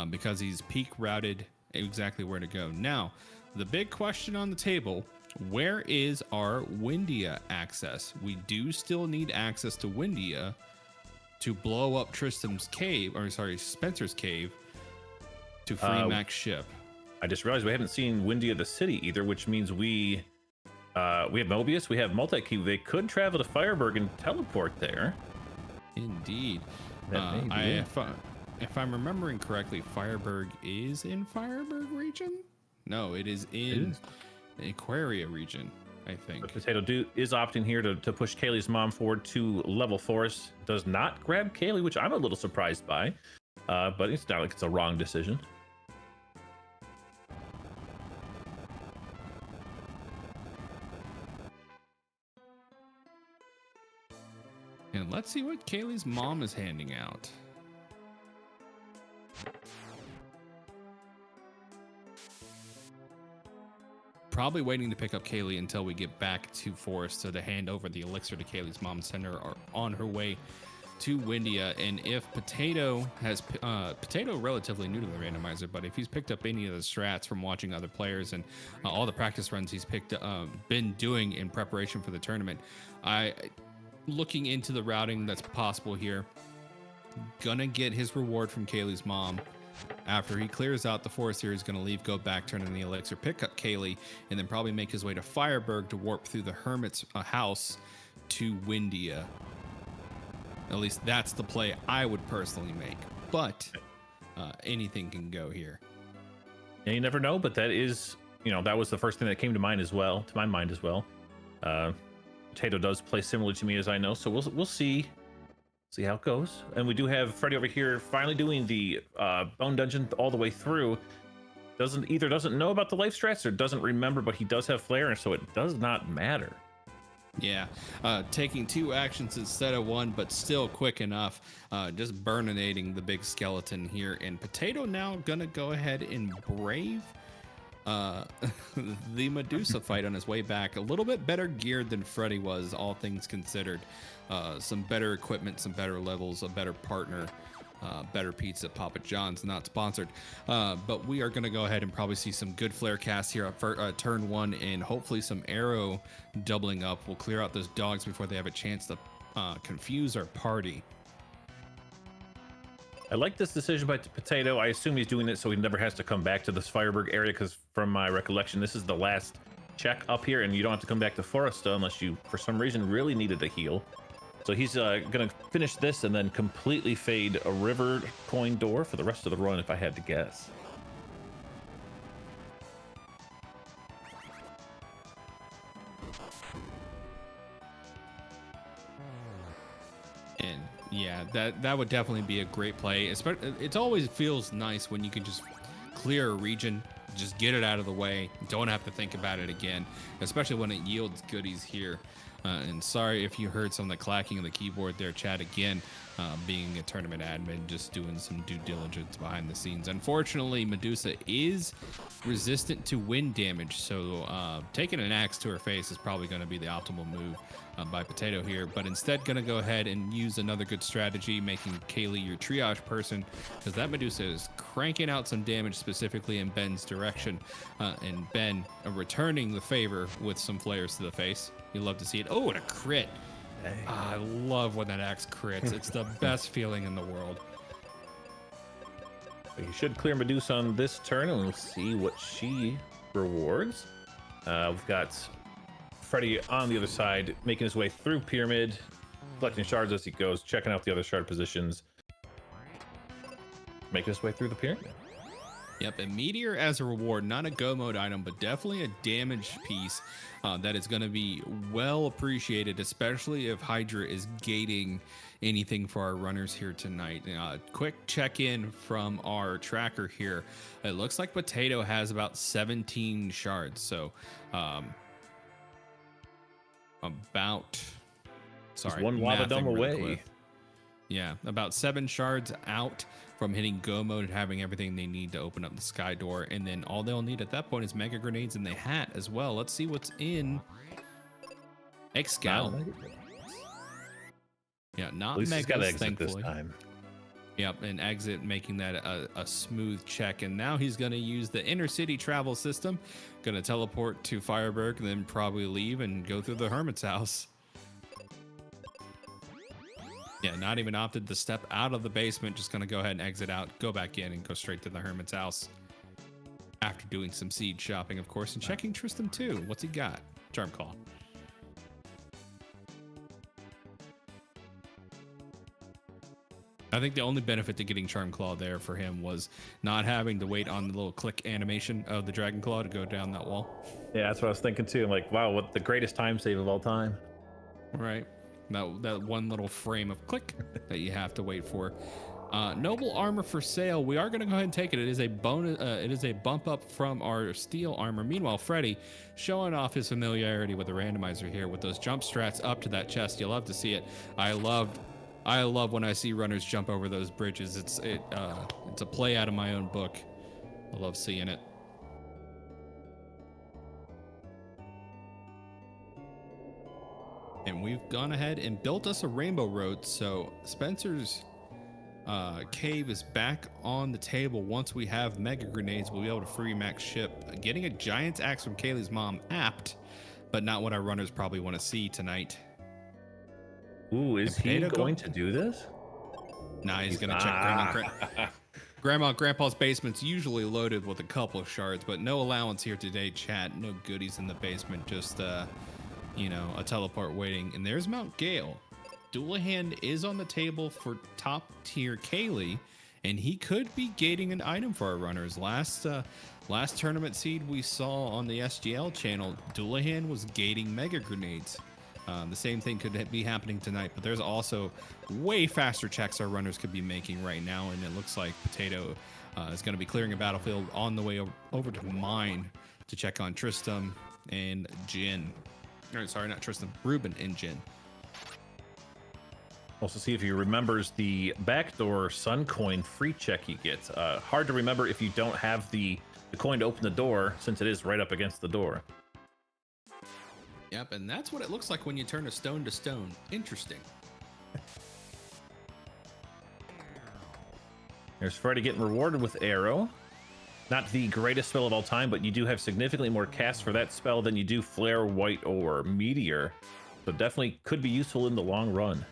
because he's peak routed exactly where to go. Now, the big question on the table, where is our Windia access? We do still need access to Windia to blow up Tristram's cave, or sorry, Spencer's cave, to free Mac's ship. I just realized we haven't seen Windia the city either, which means we have Mobius, we have Multi-Key. They could travel to Fireburg and teleport there. Indeed. That if I'm remembering correctly, Fireburg is in Fireburg region? No, it is in the Aquaria region, I think. But Potato is opting here to push Kaylee's mom forward to level 4. Does not grab Kaylee, which I'm a little surprised by. But it's not like it's a wrong decision. And let's see what Kaylee's mom is handing out. Probably waiting to pick up Kaylee until we get back to Forest to hand over the elixir to Kaylee's mom, send her on her way to Windia. And if Potato has Potato relatively new to the randomizer, but if he's picked up any of the strats from watching other players and all the practice runs he's been doing in preparation for the tournament, looking into the routing that's possible here, gonna get his reward from Kaylee's mom. After he clears out the forest here, he's going to leave, go back, turn in the elixir, pick up Kaylee, and then probably make his way to Fireburg to warp through the Hermit's house to Windia. At least that's the play I would personally make. But anything can go here. Yeah, you never know, but that is, that was the first thing that came to my mind as well. Potato does play similarly to me, as I know, so we'll see how it goes. And we do have Freddy over here finally doing the bone dungeon all the way through. Doesn't know about the life strats or doesn't remember, but he does have flare, and so it does not matter. Yeah, taking 2 actions instead of 1, but still quick enough. Just burninating the big skeleton here. And Potato now gonna go ahead and brave the Medusa fight on his way back. A little bit better geared than Freddy was, all things considered. Some better equipment, some better levels, a better partner, better pizza. Papa John's not sponsored, but we are going to go ahead and probably see some good flare casts here at turn 1, and hopefully some arrow doubling up. We'll clear out those dogs before they have a chance to confuse our party. I like this decision by Potato. I assume he's doing it so he never has to come back to this Fireburg area, because from my recollection, this is the last check up here, and you don't have to come back to Foresta unless you, for some reason, really needed a heal. So he's going to finish this and then completely fade a river coin door for the rest of the run, if I had to guess. And yeah, that would definitely be a great play. It always feels nice when you can just clear a region, just get it out of the way, don't have to think about it again, especially when it yields goodies here. And sorry if you heard some of the clacking of the keyboard there, Chad. Again, being a tournament admin, just doing some due diligence behind the scenes. Unfortunately, Medusa is resistant to wind damage, so taking an axe to her face is probably going to be the optimal move by Potato here, but instead going to go ahead and use another good strategy, making Kaylee your triage person, because that Medusa is cranking out some damage specifically in Ben's direction, and Ben returning the favor with some flares to the face. You love to see it. Oh, and a crit. Hey. I love when that axe crits. It's the best feeling in the world. You should clear Medusa on this turn, and we'll see what she rewards. We've got Freddy on the other side, making his way through Pyramid, collecting shards as he goes, checking out the other shard positions, making his way through the Pyramid. Yep, a Meteor as a reward, not a go mode item, but definitely a damage piece that is going to be well appreciated, especially if Hydra is gating anything for our runners here tonight. Quick check-in from our tracker here. It looks like Potato has about 17 shards, so sorry, one lava mathing dome really away. quick. Yeah, about 7 shards out from hitting go mode and having everything they need to open up the sky door, and then all they'll need at that point is mega grenades in the hat as well. Let's see what's in Excal. Yeah, not megas, thankfully. This time. Yep, and exit, making that a smooth check. And now he's going to use the inner city travel system, going to teleport to Fireberg, and then probably leave and go through the Hermit's house. Yeah, not even opted to step out of the basement, just going to go ahead and exit out, go back in, and go straight to the Hermit's house. After doing some seed shopping, of course, and checking Tristram too. What's he got? Charm Claw. I think the only benefit to getting Charm Claw there for him was not having to wait on the little click animation of the Dragon Claw to go down that wall. Yeah, that's what I was thinking too. I'm like, wow, what the greatest time save of all time. Right. That one little frame of click that you have to wait for. Noble armor for sale. We are going to go ahead and take it. It is a bonus. It is a bump up from our steel armor. Meanwhile, Freddy showing off his familiarity with the randomizer here with those jump strats up to that chest. You love to see it. I love when I see runners jump over those bridges. It's a play out of my own book. I love seeing it. And we've gone ahead and built us a rainbow road. So Spencer's cave is back on the table. Once we have mega grenades, we'll be able to free max ship. Getting a giant axe from Kaylee's mom, apt, but not what our runners probably want to see tonight. Ooh, is he going to do this? Nah, he's going to check Grandma and Grandpa's basement's usually loaded with a couple of shards, but no allowance here today, chat. No goodies in the basement, just a teleport waiting. And there's Mount Gale. Doulahan is on the table for top tier Kaylee, and he could be gating an item for our runners. Last tournament seed we saw on the SGL channel, Doulahan was gating mega grenades. The same thing could be happening tonight, but there's also way faster checks our runners could be making right now, and it looks like Potato is going to be clearing a battlefield on the way over to mine to check on Tristram and Jin. Sorry, not Tristram, Ruben and Jin. Also see if he remembers the backdoor sun coin free check he gets. Hard to remember if you don't have the coin to open the door, since it is right up against the door. Yep, and that's what it looks like when you turn a stone to stone. Interesting. There's Freddy getting rewarded with Arrow. Not the greatest spell of all time, but you do have significantly more casts for that spell than you do Flare, White, or Meteor. So definitely could be useful in the long run.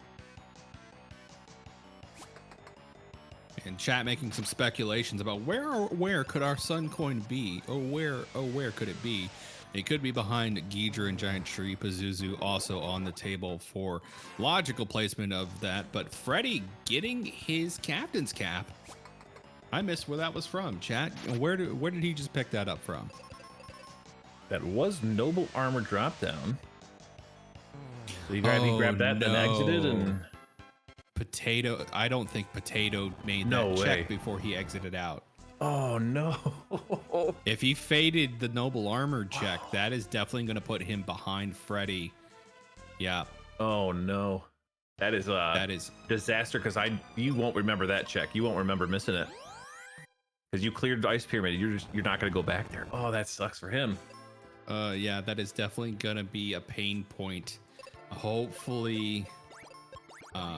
And chat making some speculations about where could our sun coin be? Where could it be? It could be behind Ghidra and Giant Tree. Pazuzu also on the table for logical placement of that. But Freddy getting his captain's cap. I missed where that was from, chat. Where did he just pick that up from? That was Noble Armor drop down. So he grabbed that, then exited, and Potato. I don't think Potato made that check before he exited out. Oh no. If he faded the Noble Armor check, that is definitely going to put him behind Freddy Yeah, Oh no, that is that is. disaster. Because you won't remember that check. You won't remember missing it because you cleared the ice pyramid. You're not gonna go back there. Oh, that sucks for him. Yeah, that is definitely gonna be a pain point. Hopefully,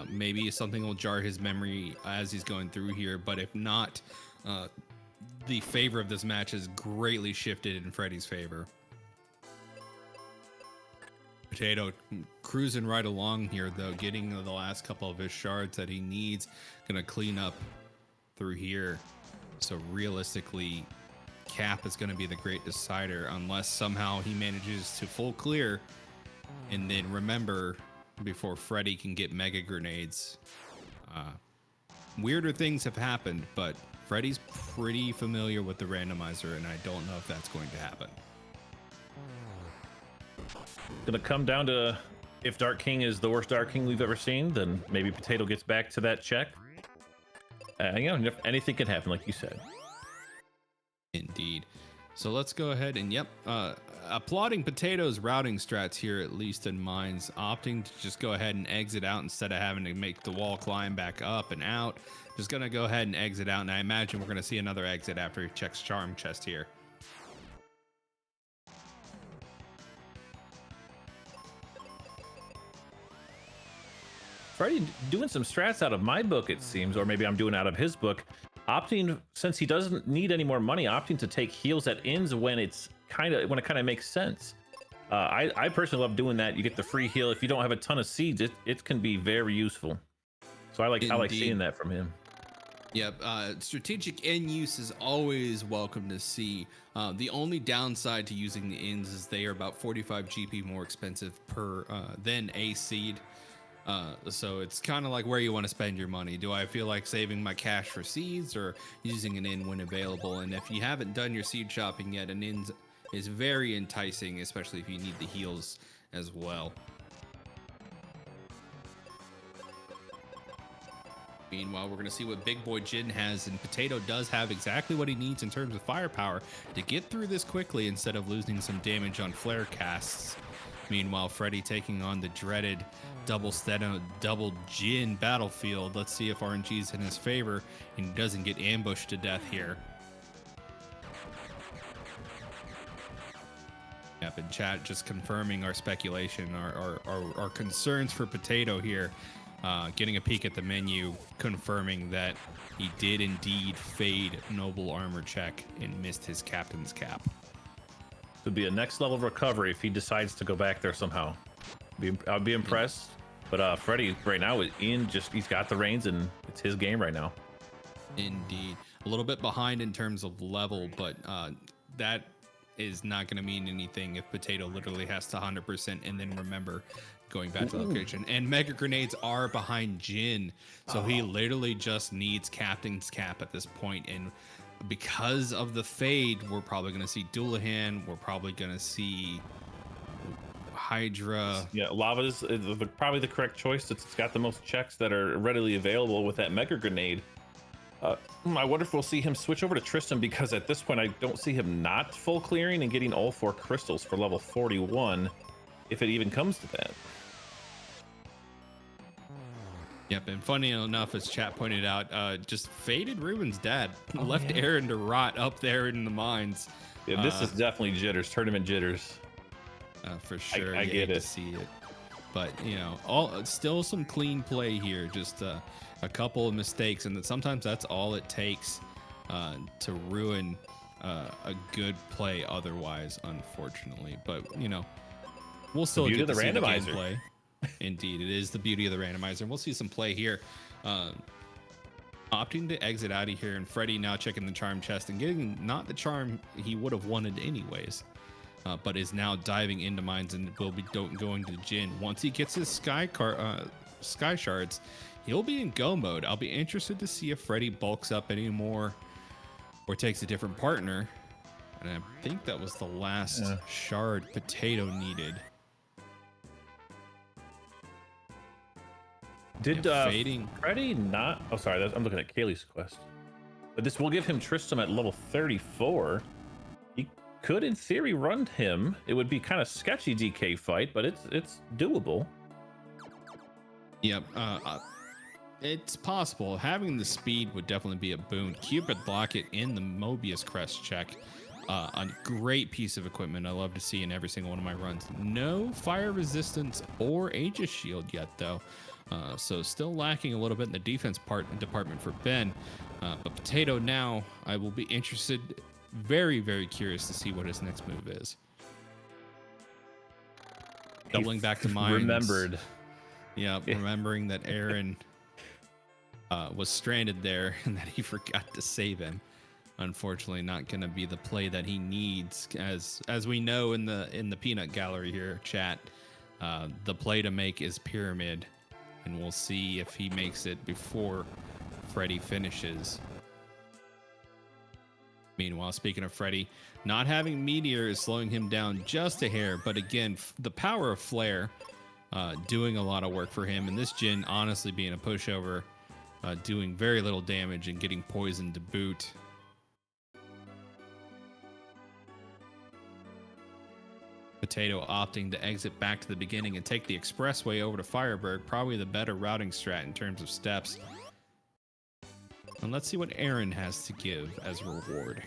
maybe something will jar his memory as he's going through here. But if not, the favor of this match has greatly shifted in Freddy's favor. Potato cruising right along here, though, getting the last couple of his shards that he needs. Gonna clean up through here. So realistically, Cap is going to be the great decider unless somehow he manages to full clear. And then remember, before Freddy can get mega grenades, weirder things have happened, but Freddy's pretty familiar with the randomizer, and I don't know if that's going to happen. Gonna come down to if Dark King is the worst Dark King we've ever seen, then maybe Potato gets back to that check. You know, anything can happen, like you said. Indeed. So let's go ahead and applauding Potato's routing strats here, at least in mines, opting to just go ahead and exit out instead of having to make the wall climb back up and out. Just gonna go ahead and exit out, and I imagine we're gonna see another exit after he checks charm chest here. Freddy doing some strats out of my book, it seems, or maybe I'm doing out of his book. Opting, since he doesn't need any more money, opting to take heals at ends when it kind of makes sense. I personally love doing that. You get the free heal if you don't have a ton of seeds. It can be very useful. So I like seeing that from him. Yep, strategic end use is always welcome to see. The only downside to using the ends is they are about 45 GP more expensive per than a seed. So it's kind of like where you want to spend your money. Do I feel like saving my cash for seeds or using an in when available? And if you haven't done your seed shopping yet, an in is very enticing, especially if you need the heals as well. Meanwhile, we're going to see what Big Boy Jin has, and Potato does have exactly what he needs in terms of firepower to get through this quickly instead of losing some damage on flare casts. Meanwhile, Freddy taking on the dreaded double Jin battlefield. Let's see if RNG's in his favor and he doesn't get ambushed to death here. Yep, and chat just confirming our speculation, our concerns for Potato here. Getting a peek at the menu, confirming that he did indeed fade Noble Armor check and missed his captain's cap. Could be a next level of recovery if he decides to go back there somehow. I'd be impressed. But Freddy right now is he's got the reins and it's his game right now. Indeed. A little bit behind in terms of level, but that is not going to mean anything if Potato literally has to 100% and then remember going back to the location. And mega grenades are behind Jin, so he literally just needs captain's cap at this point. And because of the fade, we're probably going to see Doulahan. We're probably going to see Hydra. Yeah, Lava is probably the correct choice. It's got the most checks that are readily available with that mega grenade. I wonder if we'll see him switch over to Tristan, because at this point I don't see him not full clearing and getting all 4 crystals for level 41, if it even comes to that. Yep, and funny enough, as chat pointed out, just faded Ruben's dad left Aaron to rot up there in the mines. Yeah, this is definitely jitters, tournament jitters. For sure. I get it. To see it, but you know, still some clean play here. Just a couple of mistakes, and sometimes that's all it takes to ruin a good play. Otherwise, unfortunately, but you know, we'll still get the randomizer play. Indeed, it is the beauty of the randomizer, and we'll see some play here. Opting to exit out of here, and Freddy now checking the charm chest and getting not the charm he would have wanted anyways. But is now diving into mines and will be going to Jin. Once he gets his sky shards, he'll be in go mode. I'll be interested to see if Freddy bulks up anymore or takes a different partner. And I think that was the last shard Potato needed. Did Freddy not? Oh, sorry, I'm looking at Kaylee's quest. But this will give him Tristram at level 34. could in theory run him. It would be kind of sketchy DK fight, but it's doable. Yep. It's possible. Having the speed would definitely be a boon. Cupid Locket in the Mobius Crest check. A great piece of equipment I love to see in every single one of my runs. No fire resistance or Aegis shield yet, though. So still lacking a little bit in the defense department for Ben. But Potato now, I will be interested, very, very curious to see what his next move is. Doubling back to mines. Remembered. Yeah, remembering that Aaron was stranded there and that he forgot to save him. Unfortunately, not going to be the play that he needs, as we know in the peanut gallery here, chat. The play to make is pyramid, and we'll see if he makes it before Freddy finishes. Meanwhile, speaking of Freddy, not having Meteor is slowing him down just a hair, but again, the power of Flare doing a lot of work for him, and this Jin honestly being a pushover, doing very little damage and getting poisoned to boot. Potato opting to exit back to the beginning and take the expressway over to Fireberg, probably the better routing strat in terms of steps. And let's see what Aaron has to give as a reward.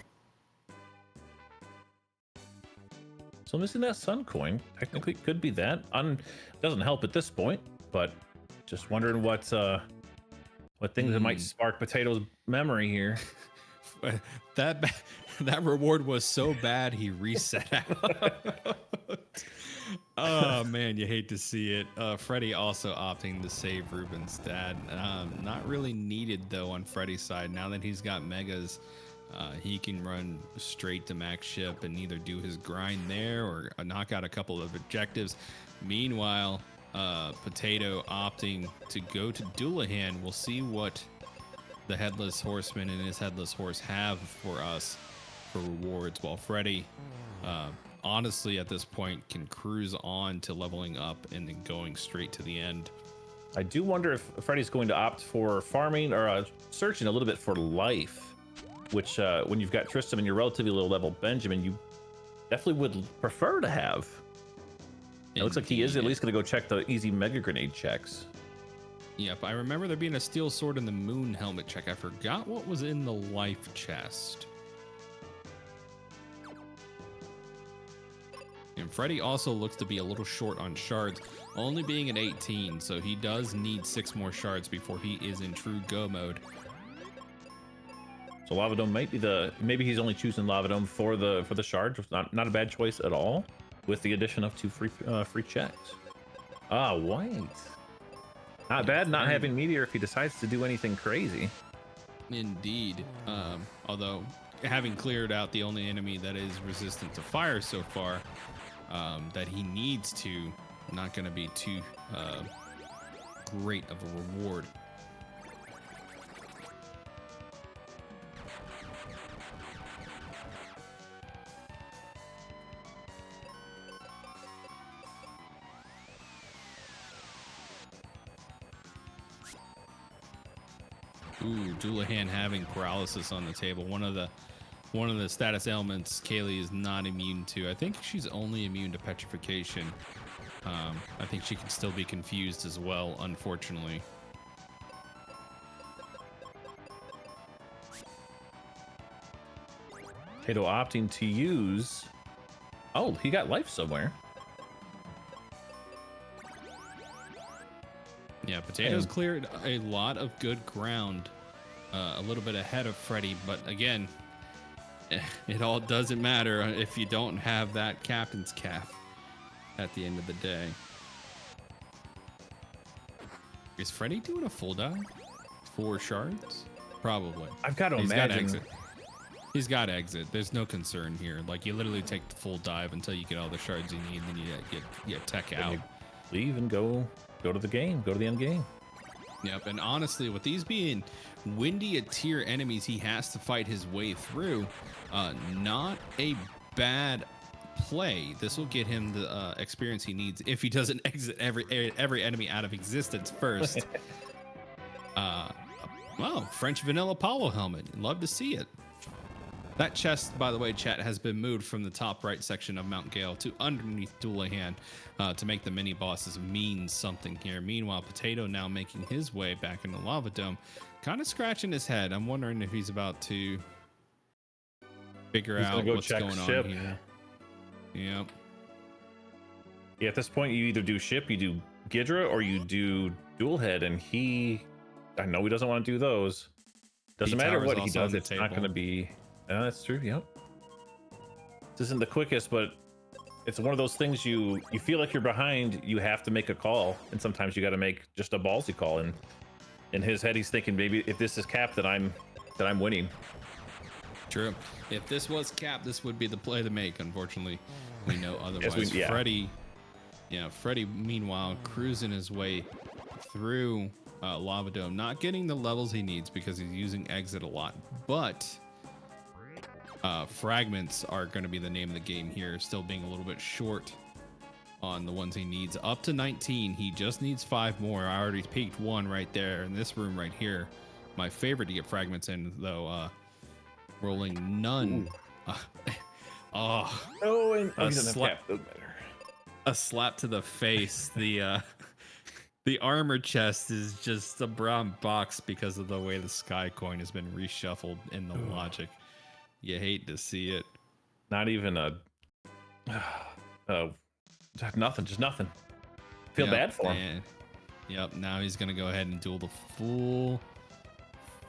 So missing that sun coin technically could be that. Doesn't help at this point, but just wondering what things that might spark Potato's memory here. That reward was so bad he reset out. Oh man, you hate to see it. Freddy also opting to save Ruben's dad. Not really needed though on Freddy's side. Now that he's got megas, he can run straight to max ship and either do his grind there or knock out a couple of objectives. Meanwhile, Potato opting to go to Doulahan. We'll see what the Headless Horseman and his Headless Horse have for us for rewards, while Freddy honestly at this point can cruise on to leveling up and then going straight to the end. I do wonder if Freddy's going to opt for farming or searching a little bit for life, which when you've got Tristram and your relatively low level Benjamin, you definitely would prefer to have. It looks like he is at least going to go check the easy mega grenade checks. Yep, I remember there being a steel sword in the moon helmet check. I forgot what was in the life chest. And Freddy also looks to be a little short on shards, only being at 18, so he does need 6 more shards before he is in true go mode. So Lava Dome might be maybe he's only choosing Lava Dome for the shards. Not a bad choice at all, with the addition of 2 free checks. Ah, white. Not bad not having Meteor if he decides to do anything crazy. Indeed. Although having cleared out the only enemy that is resistant to fire so far, that he needs to, not going to be too great of a reward. Ooh, Doulahan having paralysis on the table. One of the status ailments Kaylee is not immune to. I think she's only immune to petrification. I think she can still be confused as well, unfortunately. Potato opting to use. Oh, he got life somewhere. Yeah, Potato's cleared a lot of good ground, a little bit ahead of Freddy, but again, it all doesn't matter if you don't have that captain's cap at the end of the day. Is Freddy doing a full dive? 4 shards? Probably. I've got to imagine. He's got to exit. There's no concern here. Like, you literally take the full dive until you get all the shards you need, and then you get tech out. Leave and go to the game. Go to the end game. Yep, and honestly, with these being windy tier enemies he has to fight his way through, not a bad play. This will get him the experience he needs if he doesn't exit every enemy out of existence first. Well, French vanilla Apollo helmet. Love to see it. That chest, by the way, chat, has been moved from the top right section of Mount Gale to underneath Doulahan to make the mini bosses mean something here. Meanwhile, Potato now making his way back in the lava dome, kind of scratching his head. I'm wondering if he's about to figure He's gonna out go what's check going ship. on here. Yep. Yeah, at this point, you either do ship, you do Gidra, or you do dual head, and I know he doesn't want to do those. Doesn't matter P-Tower's what he also does, on the it's not going to table. be. That's true. Yep. This isn't the quickest, but it's one of those things you feel like you're behind. You have to make a call, and sometimes you got to make just a ballsy call. And in his head, he's thinking maybe if this is capped, that I'm winning. True. If this was capped, this would be the play to make. Unfortunately, we know otherwise. Yeah. Freddie, meanwhile, cruising his way through Lava Dome, not getting the levels he needs because he's using exit a lot. But fragments are going to be the name of the game here, still being a little bit short on the ones he needs. Up to 19. He just needs 5 more. I already peaked 1 right there in this room right here. My favorite to get fragments in, though, rolling none. Oh, and a, he doesn't slap, have cap. Doesn't matter. a slap to the face. The armor chest is just a brown box because of the way the sky coin has been reshuffled in the logic. You hate to see it. Not even a nothing, just nothing. Feel bad for him. Yep, now he's gonna go ahead and duel the full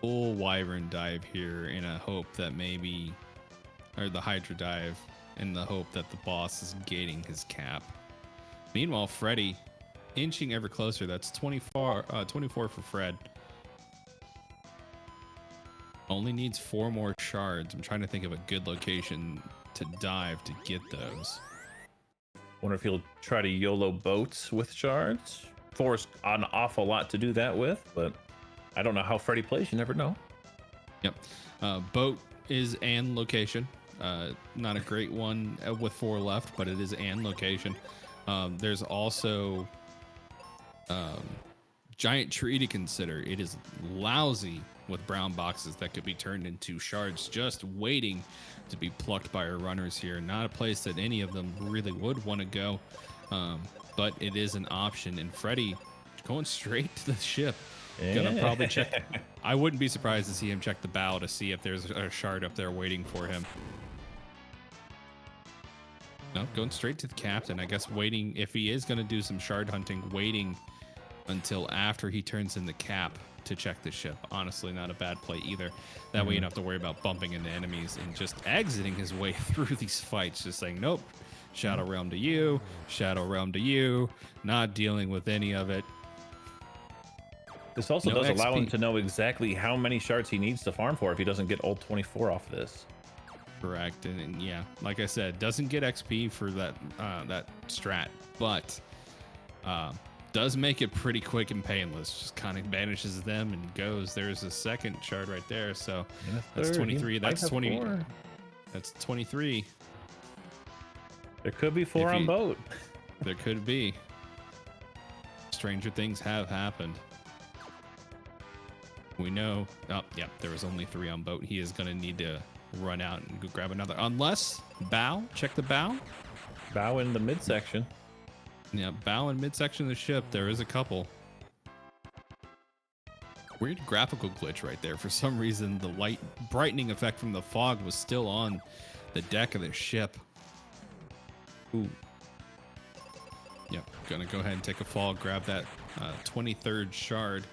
wyvern dive here in a hope that maybe, or the hydra dive in the hope that the boss is gating his cap. Meanwhile, Freddy inching ever closer. That's 24 for Fred. Only needs 4 more shards. I'm trying to think of a good location to dive to get those. Wonder if he'll try to YOLO boats with shards. Force an awful lot to do that with, but I don't know how Freddy plays. You never know. Yep. Boat is an location. Not a great one with 4 left, but it is an location. There's also giant tree to consider. It is lousy with brown boxes that could be turned into shards just waiting to be plucked by our runners here. Not a place that any of them really would want to go, but it is an option. And Freddy going straight to the ship. Gonna probably check. I wouldn't be surprised to see him check the bow to see if there's a shard up there waiting for him. No, going straight to the captain. I guess waiting, if he is going to do some shard hunting, waiting until after he turns in the cap to check the ship. Honestly, not a bad play either. That way you don't have to worry about bumping into enemies and just exiting his way through these fights. Just saying, nope, Shadow Realm to you, Shadow Realm to you, not dealing with any of it. This also does allow him to know exactly how many shards he needs to farm for if he doesn't get ult 24 off this. Correct, and yeah, like I said, doesn't get XP for that that strat, but does make it pretty quick and painless. Just kind of banishes them and goes. There's a second shard right there, so that's 23. That's 20. 4. That's 23. There could be 4 on boat. There could be. Stranger things have happened. We know. Oh, yeah, there was only 3 on boat. He is going to need to run out and go grab another. Unless bow. Check the bow. Bow in the midsection. Yeah, bow in midsection of the ship. There is a couple. Weird graphical glitch right there. For some reason, the light brightening effect from the fog was still on the deck of the ship. Ooh. Yep, gonna go ahead and take a fall, grab that 23rd shard.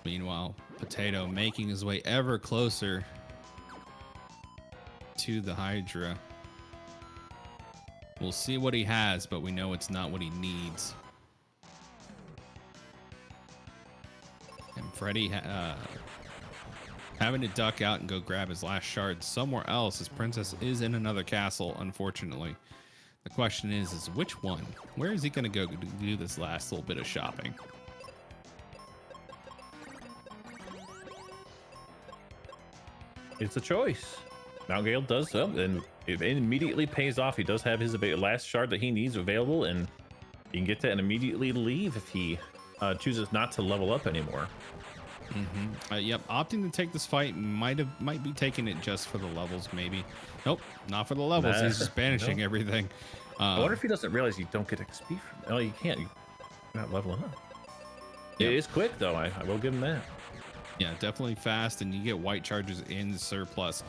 Meanwhile, Potato making his way ever closer to the Hydra. We'll see what he has, but we know it's not what he needs. And Freddy having to duck out and go grab his last shard somewhere else. His princess is in another castle, unfortunately. The question is which one? Where is he going to go to do this last little bit of shopping? It's a choice. Mount Gale does so, and it immediately pays off. He does have his last shard that he needs available, and he can get that and immediately leave if he chooses not to level up anymore. Yep, opting to take this fight might be taking it just for the levels, maybe. Nope, not for the levels. Nah, He's just banishing no. everything. I wonder if he doesn't realize you don't get XP from. Oh, you can't. You're not leveling up. Yep. It is quick though. I will give him that. Yeah, definitely fast, and you get white charges in surplus.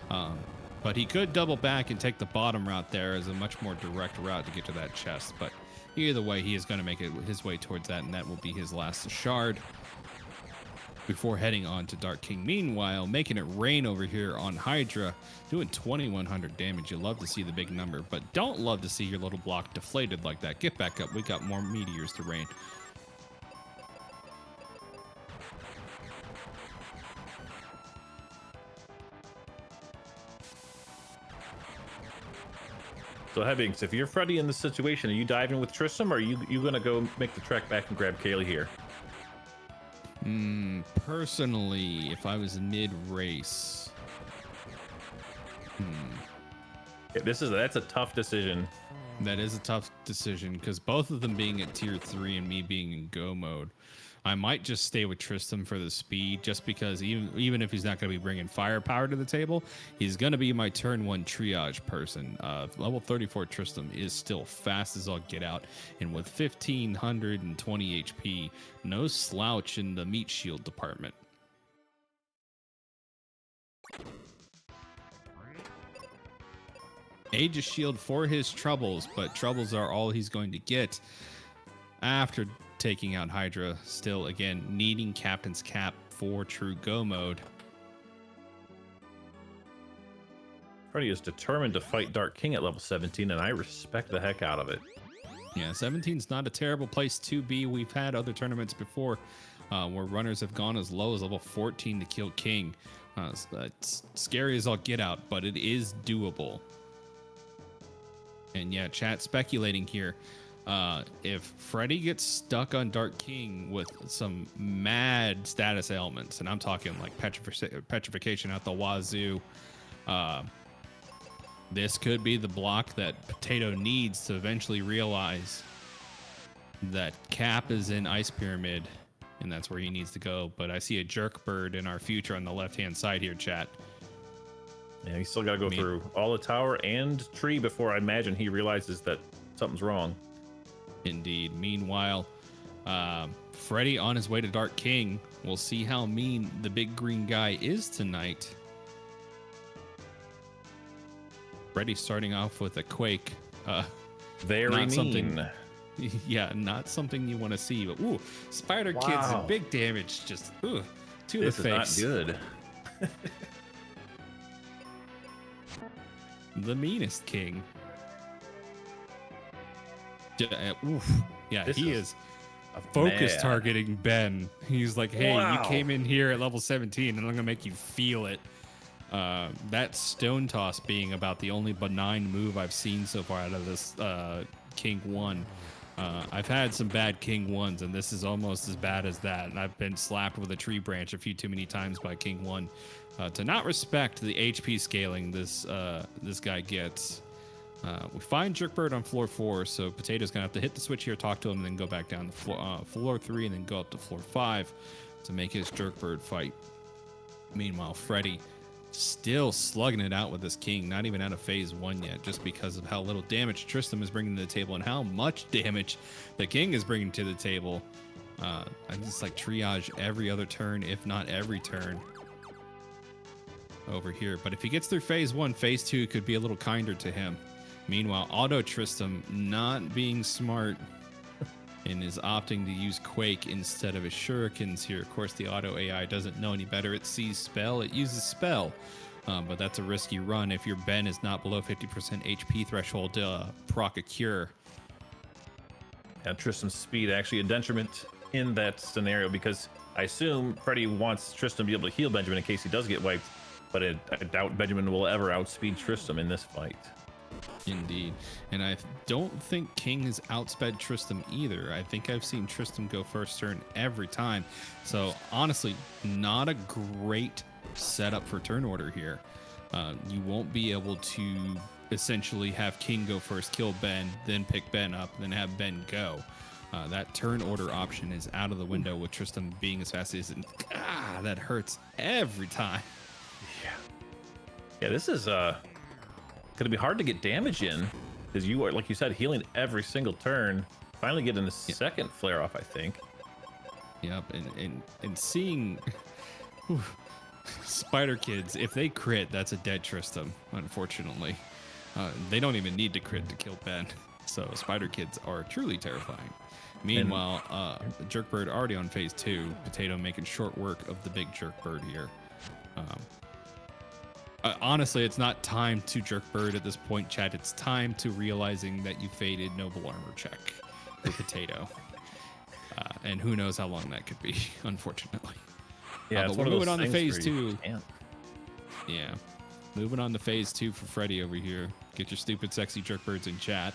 But he could double back and take the bottom route there as a much more direct route to get to that chest. But either way, he is going to make it his way towards that, and that will be his last shard before heading on to Dark King. Meanwhile, making it rain over here on Hydra, doing 2100 damage. You love to see the big number, but don't love to see your little block deflated like that. Get back up. We got more meteors to rain. So Hebbings, if you're Freddy in this situation, are you diving with Tristram, or are you gonna go make the trek back and grab Kaylee here? Personally, if I was mid-race, That's a tough decision. that is a tough decision because both of them being at tier 3 and me being in go mode, I might just stay with Tristram for the speed, just because even if he's not going to be bringing firepower to the table, he's going to be my turn 1 triage person. Level 34 Tristram is still fast as all get out, and with 1520 HP, no slouch in the meat shield department. Aegis shield for his troubles, but troubles are all he's going to get after taking out Hydra. Still, again, needing Captain's Cap for true go mode. Freddy is determined to fight Dark King at level 17, and I respect the heck out of it. Yeah, 17's not a terrible place to be. We've had other tournaments before where runners have gone as low as level 14 to kill King. It's scary as all get out, but it is doable. And yeah, chat speculating here. If Freddy gets stuck on Dark King with some mad status ailments, and I'm talking like petrification out the wazoo, this could be the block that Potato needs to eventually realize that Cap is in Ice Pyramid, and that's where he needs to go. But I see a jerk bird in our future on the left-hand side here, chat. Yeah, he's still got to go through all the tower and tree before I imagine he realizes that something's wrong. Indeed. Meanwhile, Freddy on his way to Dark King. We'll see how mean the big green guy is tonight. Freddy starting off with a quake. Very mean. Yeah, not something you want to see. But ooh, Spider Kid's big damage. Just to the face. This is not good. The meanest king. Yeah, he is focus targeting Ben. He's like, hey, you came in here at level 17 and I'm gonna make you feel it. That stone toss being about the only benign move I've seen so far out of this King 1. I've had some bad King 1s, and this is almost as bad as that. And I've been slapped with a tree branch a few too many times by King 1 to not respect the HP scaling this guy gets. We find Jerkbird on floor 4, so Potato's gonna have to hit the switch here, talk to him, and then go back down to floor 3, and then go up to floor 5 to make his Jerkbird fight. Meanwhile, Freddy still slugging it out with this King, not even out of phase 1 yet, just because of how little damage Tristram is bringing to the table and how much damage the King is bringing to the table. I just like triage every other turn, if not every turn over here. But if he gets through phase 1, phase 2 could be a little kinder to him. Meanwhile, Auto Tristram not being smart and is opting to use Quake instead of his shurikens here. Of course, the Auto AI doesn't know any better. It sees spell, it uses spell. But that's a risky run if your Ben is not below 50% HP threshold to proc a cure. Yeah, Tristram's speed actually a detriment in that scenario, because I assume Freddy wants Tristram to be able to heal Benjamin in case he does get wiped, but I doubt Benjamin will ever outspeed Tristram in this fight. Indeed. And I don't think King has outsped Tristram either. I think I've seen Tristram go first turn every time. So honestly, not a great setup for turn order here. You won't be able to essentially have King go first, kill Ben, then pick Ben up, then have Ben go. That turn order option is out of the window with Tristan being as fast as he is. And that hurts every time. Yeah, this is gonna be hard to get damage in because you are, like you said, healing every single turn. Finally getting a second flare off, I think. Yep, and seeing Spider Kids, if they crit, that's a dead Tristan, unfortunately. They don't even need to crit to kill Ben. So Spider Kids are truly terrifying. Meanwhile, Jerkbird already on phase 2. Potato making short work of the big Jerkbird here. Honestly, it's not time to Jerkbird at this point, chat. It's time to realizing that you faded Noble Armor check for Potato. And who knows how long that could be, unfortunately. Yeah, but we're moving on to phase 2. Yeah. Moving on to phase 2 for Freddy over here. Get your stupid, sexy Jerkbirds in chat.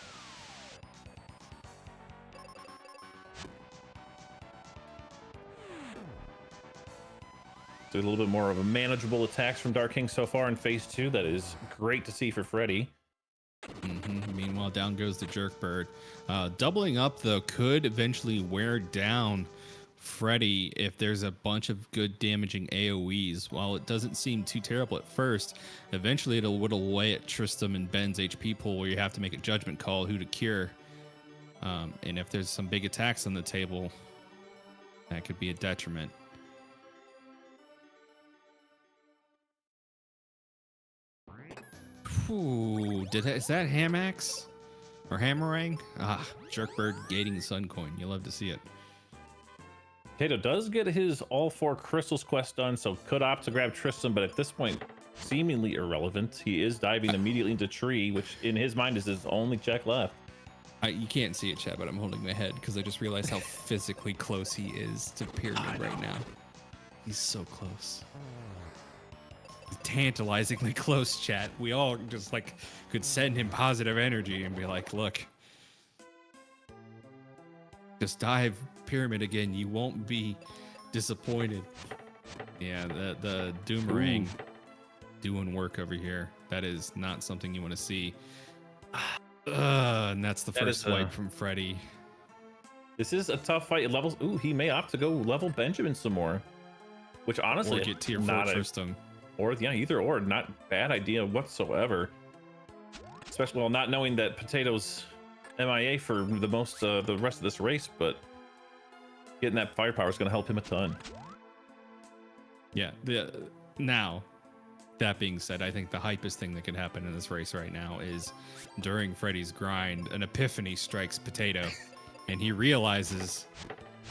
So a little bit more of a manageable attacks from Dark King so far in phase 2. That is great to see for Freddy. Meanwhile, down goes the Jerkbird. Doubling up, though, could eventually wear down Freddy if there's a bunch of good damaging AoEs. While it doesn't seem too terrible at first, eventually it'll whittle away at Tristram and Ben's HP pool where you have to make a judgment call who to cure. And if there's some big attacks on the table, that could be a detriment. Ooh, is that Hamax or Hammerang? Jerkbird gating the Sun Coin. You'll love to see it. Potato does get his all 4 crystals quest done, so could opt to grab Tristan, but at this point, seemingly irrelevant. He is diving immediately into tree, which in his mind is his only check left. You can't see it, chat, but I'm holding my head because I just realized how physically close he is to Pyramid right now. He's so close. Tantalizingly close, chat. We all just like could send him positive energy and be like, look, just dive Pyramid again, you won't be disappointed. Yeah, the Doomerang doing work over here. That is not something you want to see. And that's the first wipe from Freddy. This is a tough fight. Levels. Ooh, he may opt to go level Benjamin some more, which honestly, or get tier 4 Tristan. Or yeah, either or, not bad idea whatsoever. Especially while not knowing that Potato's MIA for the rest of this race, but getting that firepower is going to help him a ton. Yeah. Now, that being said, I think the hypest thing that could happen in this race right now is during Freddy's grind, an epiphany strikes Potato, and he realizes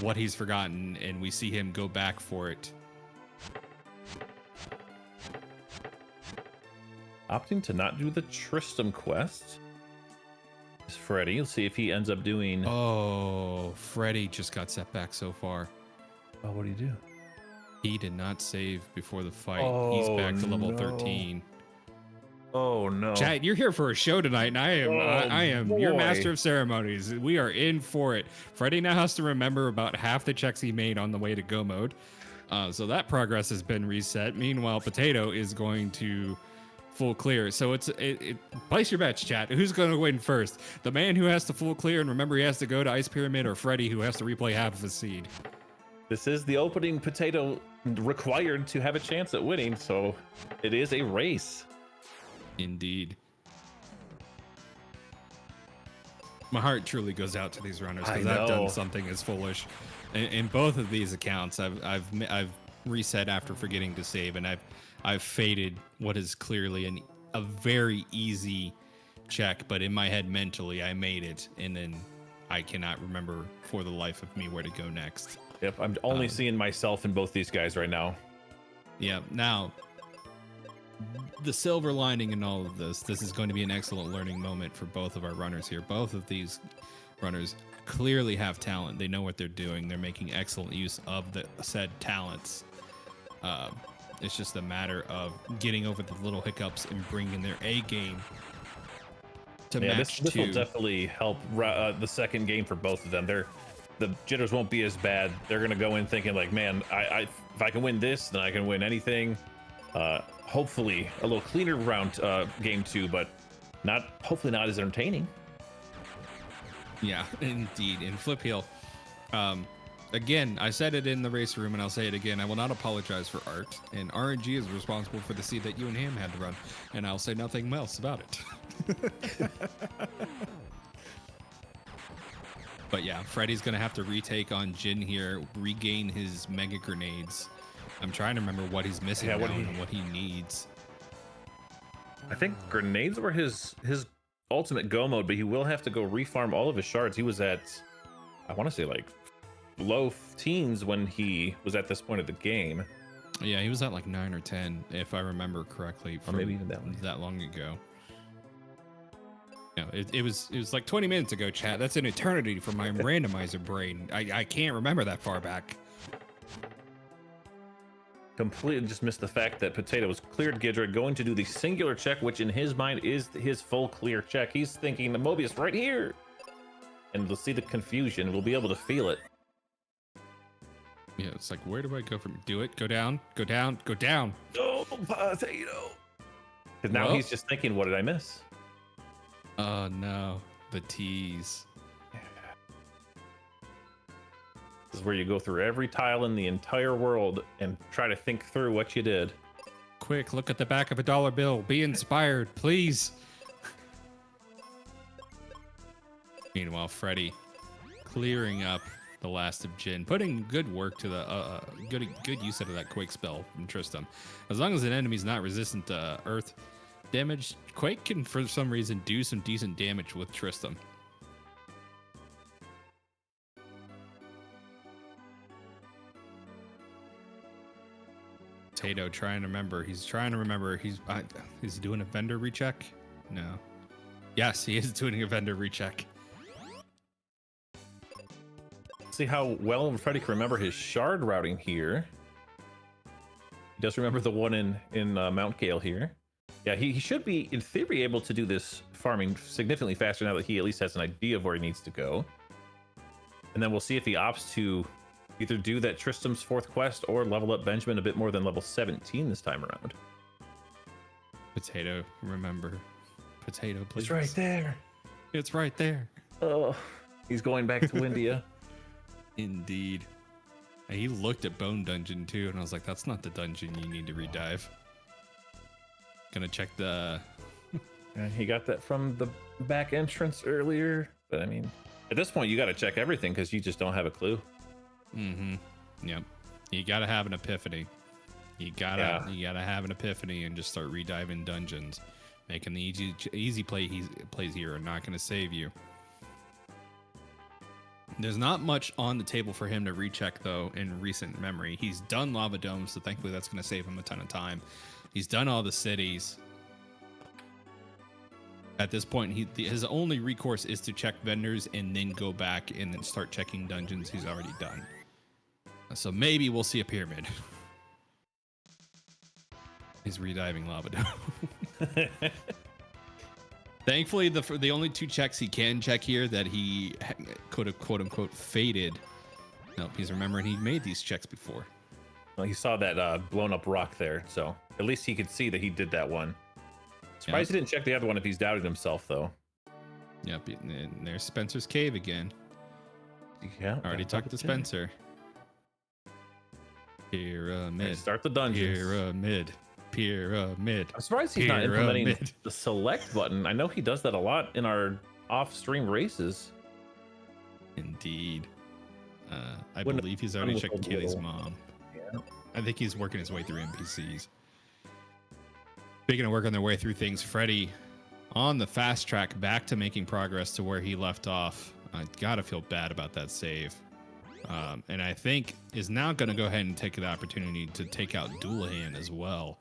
what he's forgotten, and we see him go back for it. Opting to not do the Tristram quest is Freddy. Let's see if he ends up doing. Oh, Freddy just got set back so far. Oh, what did he do? He did not save before the fight. Oh, he's back to level 13. Oh no! Chad, you're here for a show tonight, and I am your master of ceremonies. We are in for it. Freddy now has to remember about half the checks he made on the way to go mode. So that progress has been reset. Meanwhile, Potato is going to full clear. So place your bets, chat. Who's going to win first? The man who has to full clear and remember he has to go to Ice Pyramid, or Freddy who has to replay half of his seed? This is the opening Potato required to have a chance at winning, so it is a race. Indeed. My heart truly goes out to these runners because I've done something as foolish. In both of these accounts, I've reset after forgetting to save, and I've faded what is clearly a very easy check, but in my head mentally I made it, and then I cannot remember for the life of me where to go next. Yep, I'm only seeing myself in both these guys right now. Yeah, now the silver lining in all of this is going to be an excellent learning moment for both of our runners here. Both of these runners clearly have talent. They know what they're doing. They're making excellent use of the said talents. It's just a matter of getting over the little hiccups and bringing their A game to match. This will definitely help the second game for both of them. The jitters won't be as bad. They're gonna go in thinking like, man, if I can win this, then I can win anything. Hopefully a little cleaner round game 2, but hopefully not as entertaining. Yeah, indeed. And Flip Heel, Again, I said it in the race room, and I'll say it again. I will not apologize for art, and RNG is responsible for the seed that you and him had to run, and I'll say nothing else about it. But yeah, Freddy's gonna have to retake on Jin here, regain his mega grenades. I'm trying to remember what he's missing now and what he needs. I think grenades were his ultimate go mode, but he will have to go refarm all of his shards. He was at, I want to say like low teens when he was at this point of the game. Yeah, he was at like 9 or 10, if I remember correctly, or maybe even that long ago. No, it was like 20 minutes ago, chat. That's an eternity for my randomizer brain. I can't remember that far back. Completely just missed the fact that Potato was cleared Ghidra, going to do the singular check, which in his mind is his full clear check. He's thinking the Mobius right here. And we'll see the confusion. We'll be able to feel it. Yeah, it's like, where do I go from? Do it. Go down. Go down. Go down. Oh, Potato. Because now he's just thinking, what did I miss? Oh, no. The tease. This is where you go through every tile in the entire world and try to think through what you did. Quick, look at the back of a dollar bill. Be inspired, please. Meanwhile, Freddy clearing up the last of Jin, putting good work to the good use out of that Quake spell from Tristram. As long as an enemy's not resistant to Earth damage, Quake can, for some reason, do some decent damage with Tristram. Potato trying to remember. He's trying to remember. Is he doing a vendor recheck? No. Yes, he is doing a vendor recheck. See how well Freddy can remember his shard routing here. He does remember the one in Mount Gale here. Yeah, he should be, in theory, able to do this farming significantly faster now that he at least has an idea of where he needs to go. And then we'll see if he opts to either do that Tristram's fourth quest or level up Benjamin a bit more than level 17 this time around. Potato, remember. Potato, please. It's right there. It's right there. Oh, he's going back to India. Indeed. And he looked at Bone Dungeon too, and I was like, that's not the dungeon you need to redive. Gonna check the... And he got that from the back entrance earlier. But I mean, at this point, you got to check everything because you just don't have a clue. Mm-hmm. Yep. You gotta have an epiphany. You gotta have an epiphany and just start rediving dungeons. Making the easy plays here are not gonna save you. There's not much on the table for him to recheck though in recent memory. He's done Lava Dome, so thankfully that's gonna save him a ton of time. He's done all the cities. At this point, his only recourse is to check vendors and then go back and then start checking dungeons he's already done. So maybe we'll see a pyramid. He's rediving Lava Dome. Thankfully, the only two checks he can check here that he could have quote unquote faded. Nope, he's remembering he made these checks before. Well, he saw that blown up rock there, so at least he could see that he did that one. Surprised he didn't check the other one if he's doubted himself, though. Yep, and there's Spencer's cave again. Yeah, already talked to Spencer. Pyramid. Start the dungeons. Pyramid. I'm surprised he's not implementing the select button. I know he does that a lot in our off-stream races. Indeed. I believe he's already checked Kaylee's mom. Yeah. I think he's working his way through NPCs. Speaking of working their way through things, Freddy on the fast track back to making progress to where he left off. I gotta feel bad about that save. And I think is now going to go ahead and take the opportunity to take out Doulahan as well.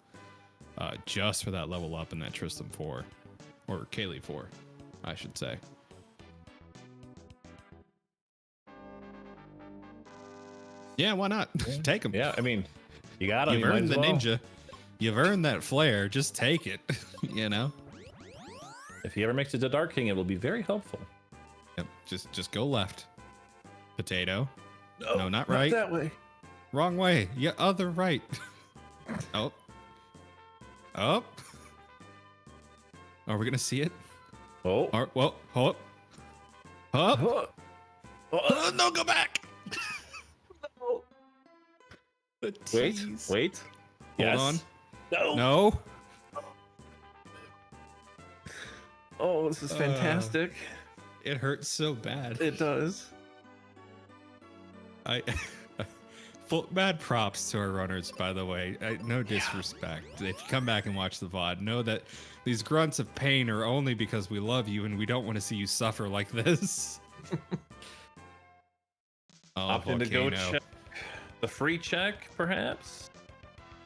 Just for that level up in that Tristram 4. Or Kaylee 4, I should say. Yeah, why not? Yeah. Take him. Yeah, I mean, you got him. You've earned the ninja. You've earned that flare. Just take it, you know? If he ever makes it to Dark King, it will be very helpful. Yep, just go left. Potato. No, not right. Not that way. Wrong way. Yeah, other right. Oh. Up. Are we gonna see it? Oh. Well, hold up. Up. No, go back. a Wait, tease. wait. Hold Yes. on. No. No. Oh, this is fantastic. It hurts so bad. It does. I full mad props to our runners, by the way. No disrespect. If you come back and watch the VOD, know that these grunts of pain are only because we love you and we don't want to see you suffer like this. Opting to go Volcano. check the free check, perhaps.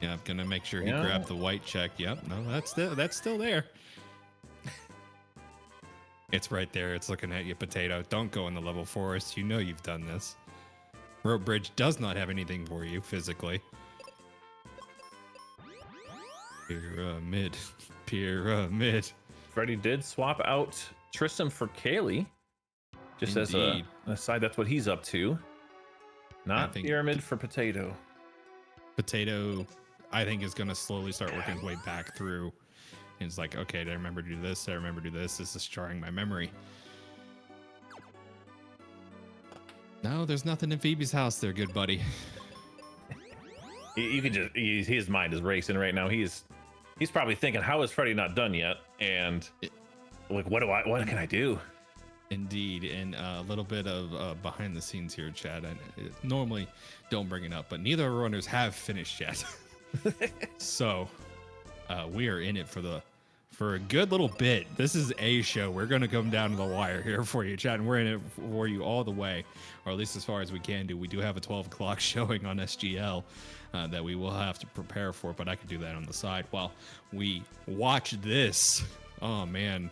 Yeah, I'm gonna make sure he Yeah. grabbed the white check. Yep, no, that's still there. It's right there. It's looking at you, Potato. Don't go in the level forest. You know you've done this. Rope Bridge does not have anything for you physically. Pyramid. Pyramid. Freddy did swap out Tristan for Kaylee. Just as Indeed. an aside, that's what he's up to. Not think- Pyramid for Potato. Potato, I think, is going to slowly start working his way back through. And it's like, okay, I remember to do this. I remember to do this. This is jarring my memory. No, there's nothing in Phoebe's house there, good buddy. You can just his mind is racing right now. He's probably thinking, how is Freddy not done yet? And like, what can I do? Indeed, and a little bit of behind the scenes here, Chad. I normally don't bring it up, but neither of our runners have finished yet. So we are in it for a good little bit. This is a show. We're going to come down to the wire here for you, Chad, and we're in it for you all the way, or at least as far as we can do. We do have a 12 o'clock showing on SGL that we will have to prepare for, but I could do that on the side while we watch this. Oh, man.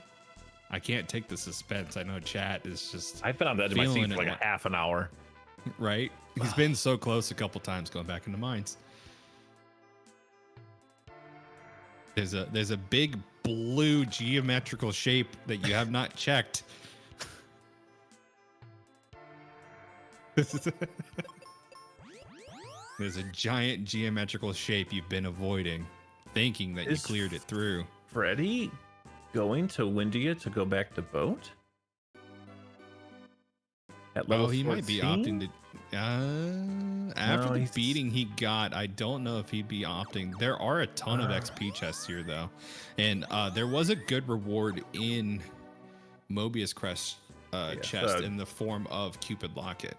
I can't take the suspense. I know chat is just I've been on the edge of my seat feeling for like it. a half an hour. right. He's been so close a couple times going back into mines. There's a big blue geometrical shape that you have not checked. There's a giant geometrical shape you've been avoiding, thinking that you Is cleared it through. Freddy going to Windia to go back to boat? At level Well, he might be 14? opting to. After No, the he's- beating he got, I don't know if he'd be opting. There are a ton of XP chests here, though, and there was a good reward in Mobius Crest chest in the form of Cupid Locket.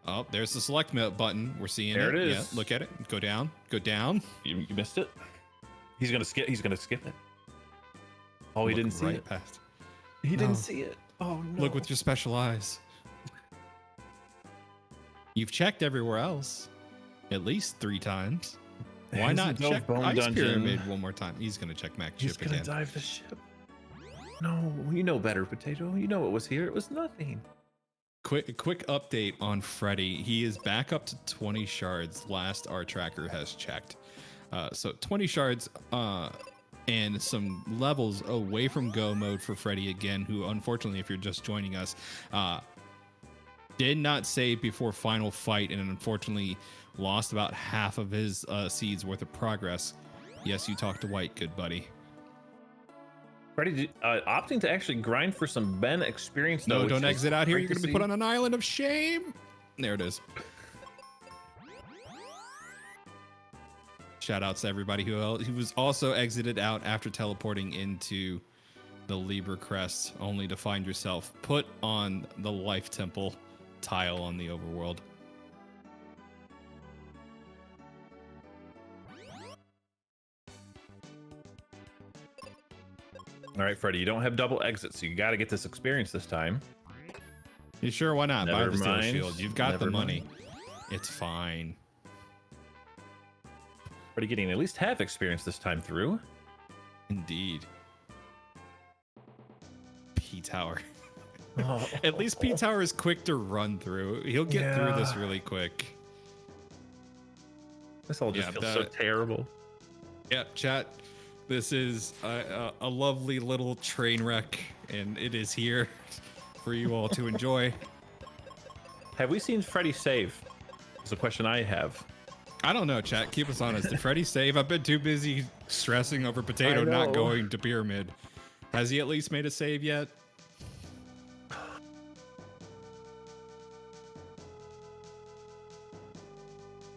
Oh, there's the select button. We're seeing There it. it is. Yeah, look at it. Go down. Go down. You missed it. He's gonna skip it. Oh, he Look didn't see right it. past. He No. didn't see it. Oh no. Look with your special eyes. You've checked everywhere else at least 3 times. Why Hasn't not dove check Bone Ice Dungeon. Pyramid one more time? He's gonna check Mac He's Chip gonna again. dive the ship. No, you know better, Potato. You know what was here. It was nothing. Quick update on Freddy. He is back up to 20 shards. Last our tracker has checked. So 20 shards and some levels away from go mode for Freddy again, who unfortunately, if you're just joining us, did not save before final fight and unfortunately lost about half of his seeds worth of progress. Yes, you talked to White, good buddy. Freddy opting to actually grind for some Ben experience. Though, No, which don't is exit out here. great You're to going to be see. put on an island of shame. There it is. Shout outs to everybody who was also exited out after teleporting into the Libra Crest, only to find yourself put on the Life Temple tile on the overworld. All right, Freddy, you don't have double exits, so you got to get this experience this time. You sure? Why not? Buy Never the Steel mind. Shield. You've got the Never money. mind. It's fine. Freddy getting at least half experience this time through. Indeed. P-Tower. Oh, At least P-Tower is quick to run through. He'll get through this Yeah. really quick. This all just Yeah, feels so terrible. Yeah, chat. This is a lovely little train wreck, and it is here for you all to enjoy. Have we seen Freddy save? It's a question I have. I don't know, chat. Keep us honest. Did Freddy save? I've been too busy stressing over Potato not know. going to Pyramid. Has he at least made a save yet?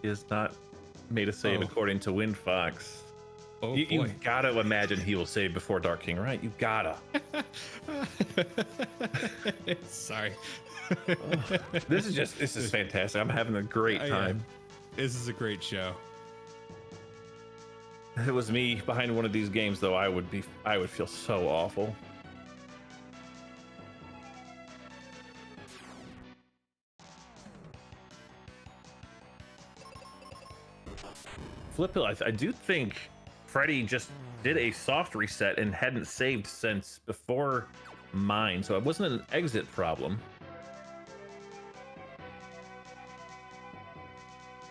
He has not made a save Oh. according to WinFox. Oh boy. You've got to imagine he will save before Dark King, right? You gotta. Sorry. This is fantastic. I'm having a great time. This is a great show. If it was me behind one of these games, though, I would feel so awful. Flip Hill, I do think Freddy just did a soft reset and hadn't saved since before mine, so it wasn't an exit problem.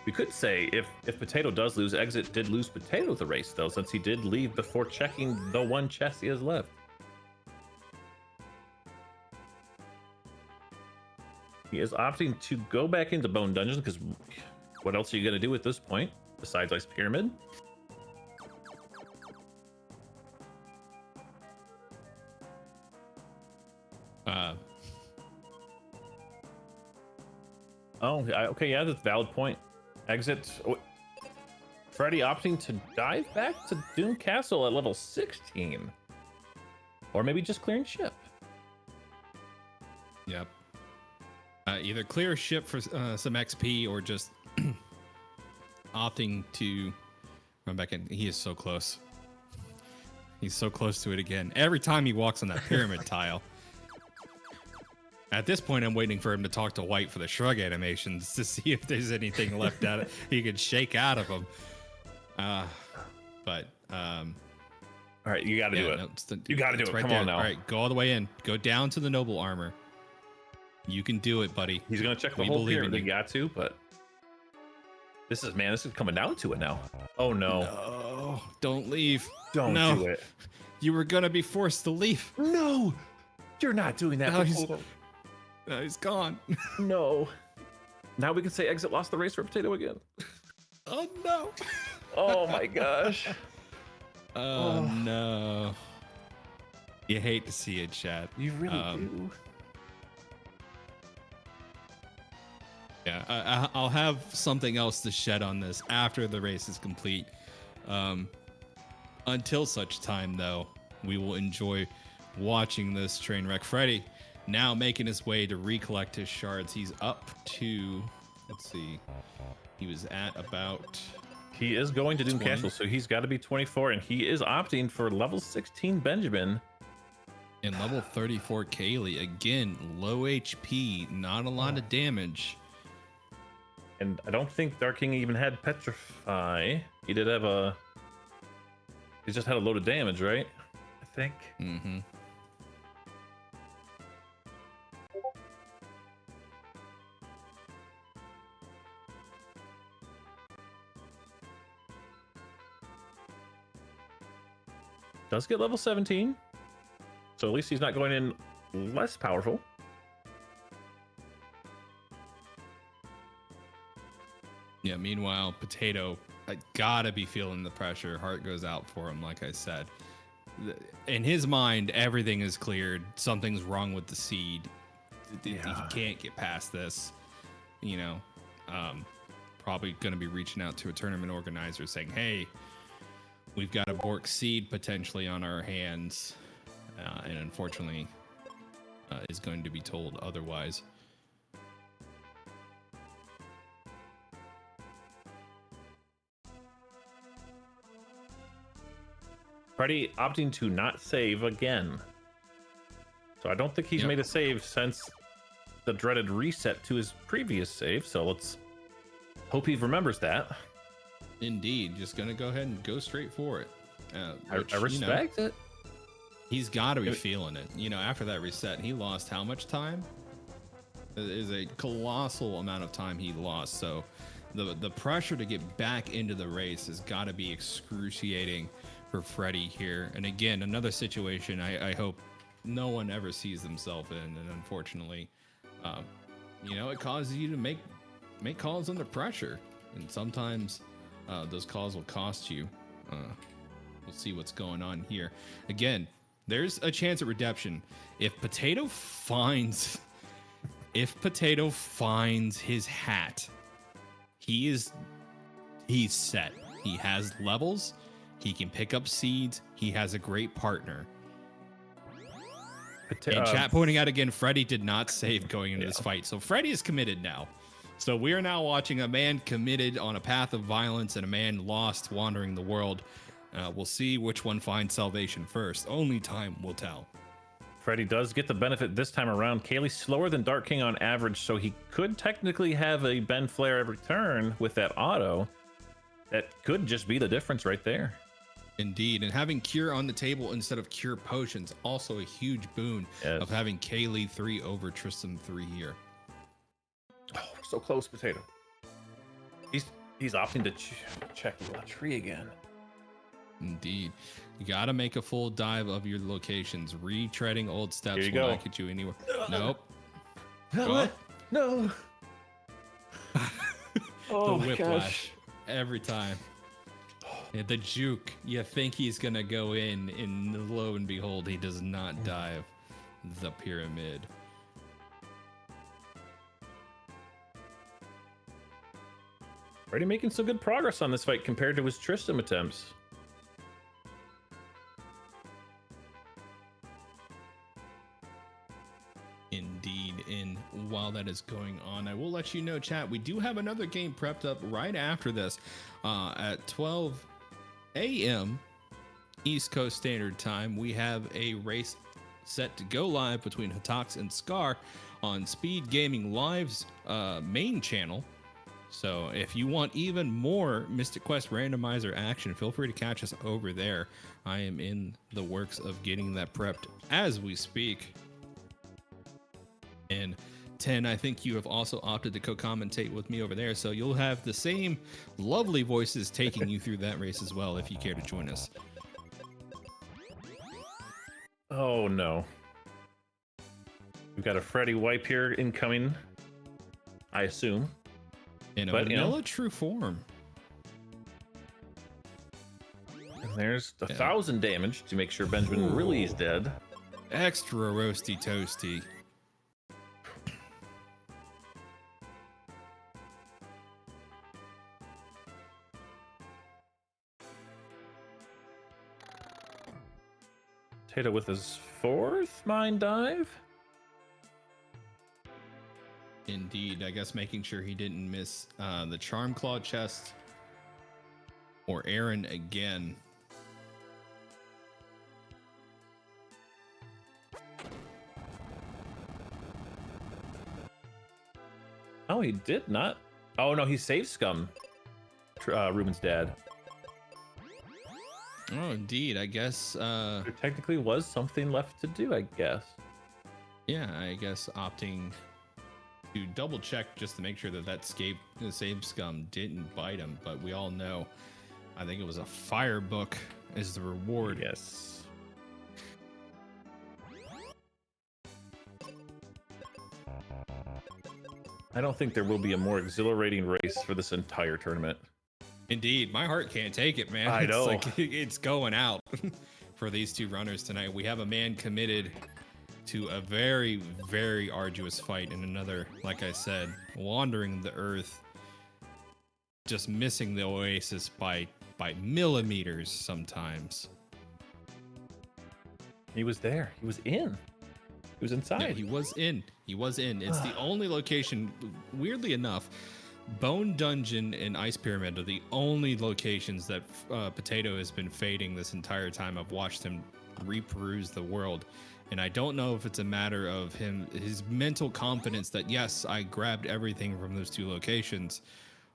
We could say if Potato does lose, Exit did lose Potato the race, though, since he did leave before checking the one chest he has left. He is opting to go back into Bone Dungeon, because what else are you going to do at this point, besides Ice Pyramid? Okay, yeah, that's a valid point. Exit. Freddy opting to dive back to Doom Castle at level 16. Or maybe just clearing ship. Yep. Either clear a ship for some XP or just opting to run back in. He is so close. He's so close to it again. Every time he walks on that pyramid tile. At this point, I'm waiting for him to talk to White for the shrug animations to see if there's anything left out of he could shake out of him. All right, you got to do it. No, you got to do it. Right Come there. on now. All right, go all the way in. Go down to the noble armor. You can do it, buddy. He's gonna check the whole pyramid. He got to, but this is coming down to it now. Oh no! No, don't leave. Don't do it. You were gonna be forced to leave. No, you're not doing that. No, he's gone. No. Now we can say Exit lost the race for Potato again. Oh no. Oh my gosh. Oh no. You hate to see it, chat. You really do. Yeah, I'll have something else to shed on this after the race is complete. Until such time, though, we will enjoy watching this train wreck. Freddy now making his way to recollect his shards. He's up to, let's see, he was at about... He is going to Doom 20. Castle, so he's got to be 24, and he is opting for level 16 Benjamin. And level 34 Kaylee. Again, low HP, not a lot of damage. And I don't think Dark King even had Petrify. He did have a... He just had a load of damage, right? I think. Mm-hmm. Does get level 17. So at least he's not going in less powerful. Yeah, meanwhile, Potato gotta be feeling the pressure. Heart goes out for him, like I said. In his mind, everything is cleared. Something's wrong with the seed. He can't get past this. You know, probably going to be reaching out to a tournament organizer saying, hey, we've got a Bork seed potentially on our hands. And unfortunately, is going to be told otherwise. Freddy opting to not save again. So I don't think he's made a save since the dreaded reset to his previous save. So let's hope he remembers that. Indeed. Just going to go ahead and go straight for it. Which, I respect it. He's got to be feeling it. You know, after that reset, he lost how much time? It is a colossal amount of time he lost. So the pressure to get back into the race has got to be excruciating for Freddy here. And again, another situation I hope no one ever sees themselves in. And unfortunately, you know, it causes you to make calls under pressure. And sometimes those calls will cost you. We'll see what's going on here. Again, there's a chance at redemption. If Potato finds his hat, he he's set. He has levels. He can pick up seeds. He has a great partner. And chat pointing out again, Freddy did not save going into this fight. So Freddy is committed now. So we are now watching a man committed on a path of violence and a man lost wandering the world. We'll see which one finds salvation first. Only time will tell. Freddy does get the benefit this time around. Kaylee's slower than Dark King on average, so he could technically have a bend flare every turn with that auto. That could just be the difference right there. Indeed, and having Cure on the table instead of Cure Potions, also a huge boon of having Kaylee 3 over Tristan 3 here. Oh, so close, Potato. He's opting to check the tree again. Indeed. You got to make a full dive of your locations. Retreading old steps will go. not get you anywhere. Nope. No. Oh, the my whiplash. gosh. Every time. Yeah, the juke. You think he's going to go in, and lo and behold, he does not dive the pyramid. Already making some good progress on this fight compared to his Tristram attempts. Indeed, and while that is going on, I will let you know, chat, we do have another game prepped up right after this at 12 a.m. East Coast Standard Time. We have a race set to go live between Hatox and Scar on Speed Gaming Live's main channel. So if you want even more Mystic Quest randomizer action, feel free to catch us over there. I am in the works of getting that prepped as we speak. And 10, I think you have also opted to co-commentate with me over there, so you'll have the same lovely voices taking you through that race as well if you care to join us. Oh no. We've got a Freddy wipe here incoming, I assume. In a vanilla true form. And there's 1,000 damage to make sure Benjamin really is dead. Extra roasty toasty. Potato with his 4th mine dive. Indeed, I guess making sure he didn't miss the Charm Claw chest or Aaron again. Oh, he did not. Oh no, he saved Scum. Ruben's dad. Oh, indeed. I guess. There technically was something left to do, I guess. Yeah, I guess opting to double check just to make sure that save Scum didn't bite him. But we all know, I think it was a fire book as the reward. Yes. I don't think there will be a more exhilarating race for this entire tournament. Indeed, my heart can't take it, man. I know. It's like it's going out for these two runners tonight. We have a man committed to a very, very arduous fight, and another, like I said, wandering the earth, just missing the oasis by millimeters sometimes. He was there. He was in. He was inside. Yeah, he was in. He was in. It's the only location, weirdly enough, Bone Dungeon and Ice Pyramid are the only locations that Potato has been fading this entire time. I've watched him reperuse the world, and I don't know if it's a matter of his mental confidence that, yes, I grabbed everything from those two locations,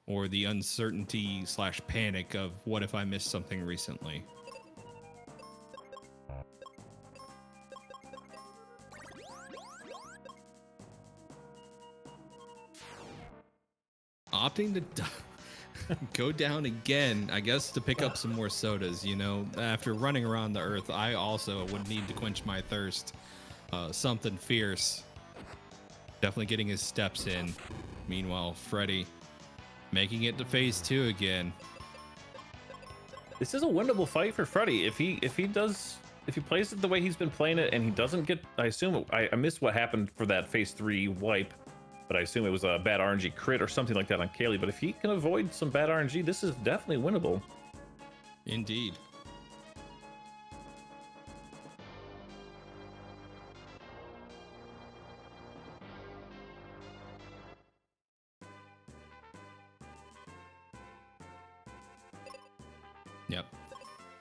or the uncertainty / panic of what if I missed something recently. Opting to go down again, I guess, to pick up some more sodas. You know, after running around the earth, I also would need to quench my thirst. Something fierce. Definitely getting his steps in. Meanwhile, Freddy making it to phase 2 again. This is a winnable fight for Freddy. If he plays it the way he's been playing it and he doesn't get, I assume I missed what happened for that phase 3 wipe, but I assume it was a bad RNG crit or something like that on Kaylee. But if he can avoid some bad RNG, this is definitely winnable. Indeed. Yep.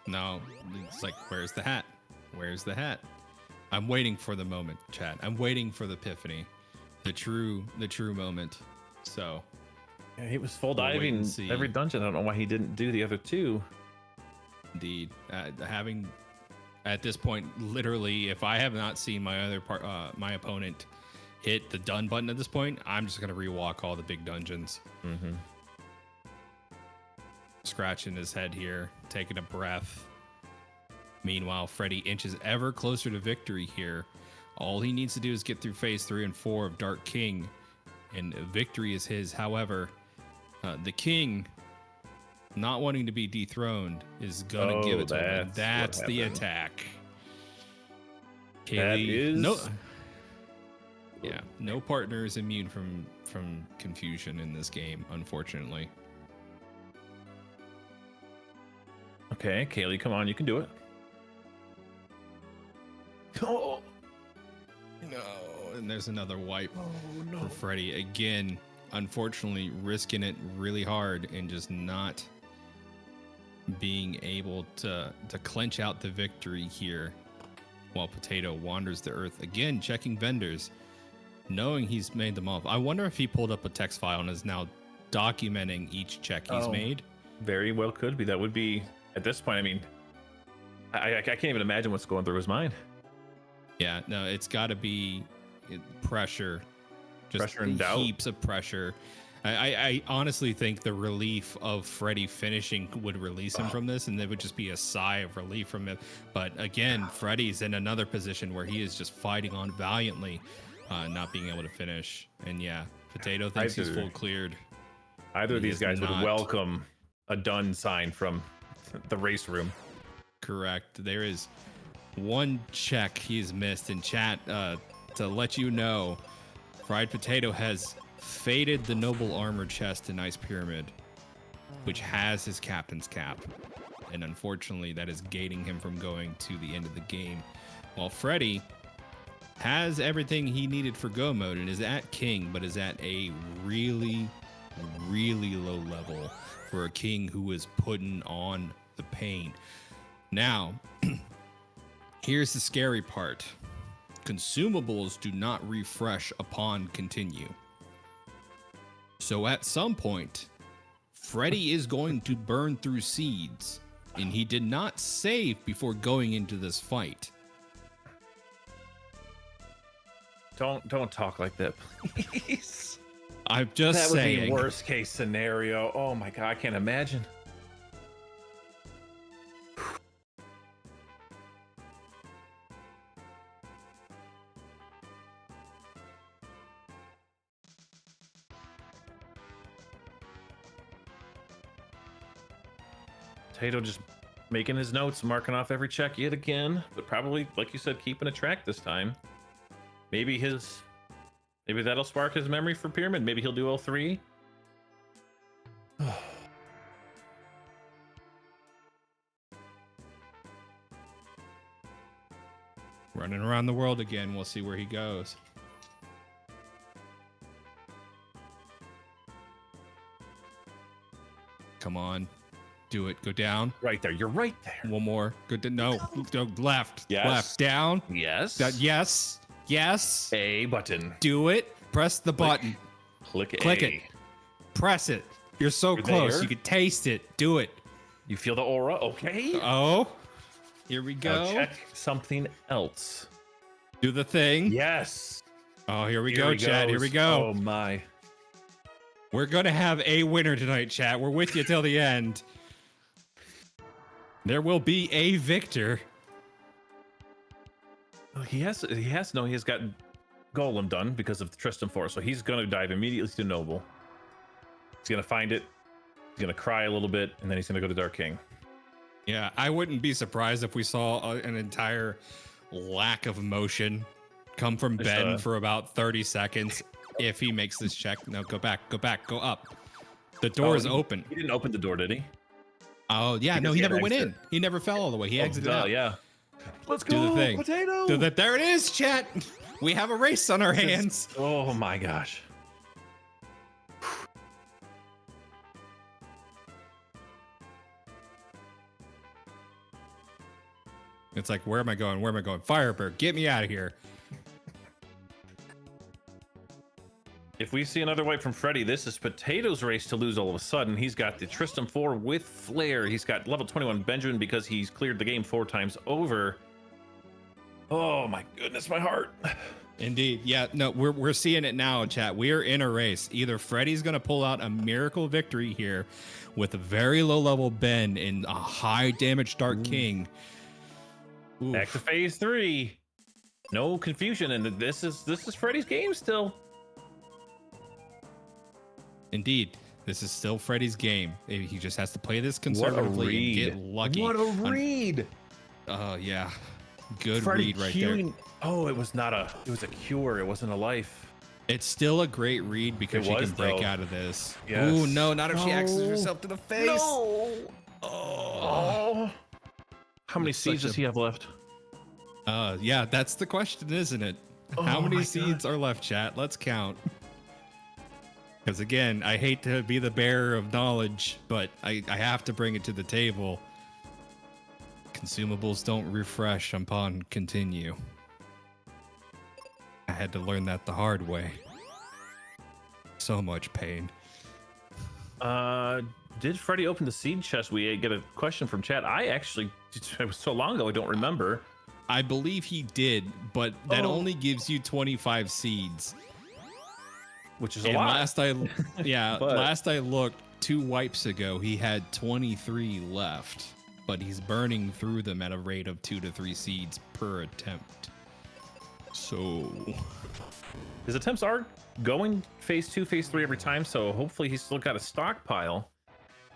No, it's like, where's the hat? Where's the hat? I'm waiting for the moment, chat. I'm waiting for the epiphany, the true moment. So, Yeah, he was full We'll wait and diving see. every dungeon. I don't know why he didn't do the other two. indeed, having at this point, literally, if I have not seen my other my opponent hit the done button at this point, I'm just gonna rewalk all the big dungeons. Mm-hmm. Scratching his head here, taking a breath. Meanwhile, Freddy inches ever closer to victory here. All he needs to do is get through phase 3 and 4 of Dark King, and victory is his. However, the King, not wanting to be dethroned, is gonna give it to him. And that's the attack. That is no partner is immune from confusion in this game, unfortunately. Okay, Kaylee, come on, you can do it. Oh No, and there's another wipe no! for Freddy again. Unfortunately, risking it really hard and just not being able to clench out the victory here, while Potato wanders the earth again, checking vendors, knowing he's made them off. I wonder if he pulled up a text file and is now documenting each check he's made. Very well could be. That would be, at this point, I mean, I can't even imagine what's going through his mind. Yeah, no, it's got to be pressure, just Pressure and doubt. heaps of pressure. I honestly think the relief of Freddy finishing would release him from this, and there would just be a sigh of relief from it. But again, Freddy's in another position where he is just fighting on valiantly, not being able to finish. And yeah, Potato thinks he's full cleared. Either of He these is guys would not. welcome a done sign from the race room. Correct. There is one check he's missed in chat. To let you know, Fried Potato has faded the noble armor chest in Ice Pyramid, which has his captain's cap, and unfortunately that is gating him from going to the end of the game, while Freddy has everything he needed for go mode and is at King, but is at a really low level for a King who is putting on the pain. Now, here's the scary part. Consumables do not refresh upon continue. So at some point, Freddy is going to burn through seeds, and he did not save before going into this fight. Don't talk like that, please. I'm just That would saying. be worst case scenario. Oh my god, I can't imagine. Potato just making his notes, marking off every check yet again, but probably, like you said, keeping a track this time. Maybe that'll spark his memory for Pyramid. Maybe he'll do all three. Running around the world again. We'll see where he goes. Come on. Do it. Go down. Right there. You're right there. One more. Good to know. Go left. Yes. Left. Down. Yes. Yes. Yes. A button. Do it. Press the button. Click Click A. it. Press it. You're so You're close. there. You can taste it. Do it. You feel the aura? Okay. Oh. Here we Now go. check something else. Do the thing. Yes. Oh, here we Here go, he chat. Here goes. we go. Oh my. We're going to have a winner tonight, chat. We're with you till the end. There will be a victor. Oh, he has got Golem done because of the Tristan Force, so he's gonna dive immediately to Noble. He's gonna find it. He's gonna cry a little bit, and then he's gonna go to Dark King. Yeah, I wouldn't be surprised if we saw an entire lack of emotion come from Just, Ben for about 30 seconds. if he makes this check. No, go back, go up. The door is open. He didn't open the door, did he? Oh yeah, no, he never went in. He never fell all the way. He exited out. Yeah. Let's Do the thing. Potato. There it is, chat. We have a race on our hands. Oh my gosh. It's like, where am I going? Where am I going? Firebird, get me out of here. If we see another wipe from Freddy, this is Potato's race to lose all of a sudden. He's got the Tristram 4 with Flare. He's got level 21 Benjamin because he's cleared the game 4 times over. Oh my goodness, my heart. Indeed. Yeah, no, we're seeing it now, chat. We're in a race. Either Freddy's going to pull out a miracle victory here with a very low level Ben and a high damage Dark King. Oof. Back to phase 3. No confusion, and this is Freddy's game still. Indeed, this is still Freddy's game. He just has to play this conservatively and get lucky. What a read! Oh yeah, good Freddy read right queuing. there. Oh, it was a cure. It wasn't a life. It's still a great read because she can break out of this. Yes. Ooh, no, not if she axes herself to the face. No. Oh. How many seeds does he have left? Yeah, that's the question, isn't it? How many seeds are left, chat? Let's count. Because again, I hate to be the bearer of knowledge, but I have to bring it to the table. Consumables don't refresh upon continue. I had to learn that the hard way. So much pain. Did Freddy open the seed chest? We get a question from chat. It was so long ago, I don't remember. I believe he did, but that only gives you 25 seeds. Which is a lot. Last I looked 2 wipes ago, he had 23 left, but he's burning through them at a rate of 2 to 3 seeds per attempt. So his attempts are going phase 2, phase 3 every time, so hopefully he's still got a stockpile.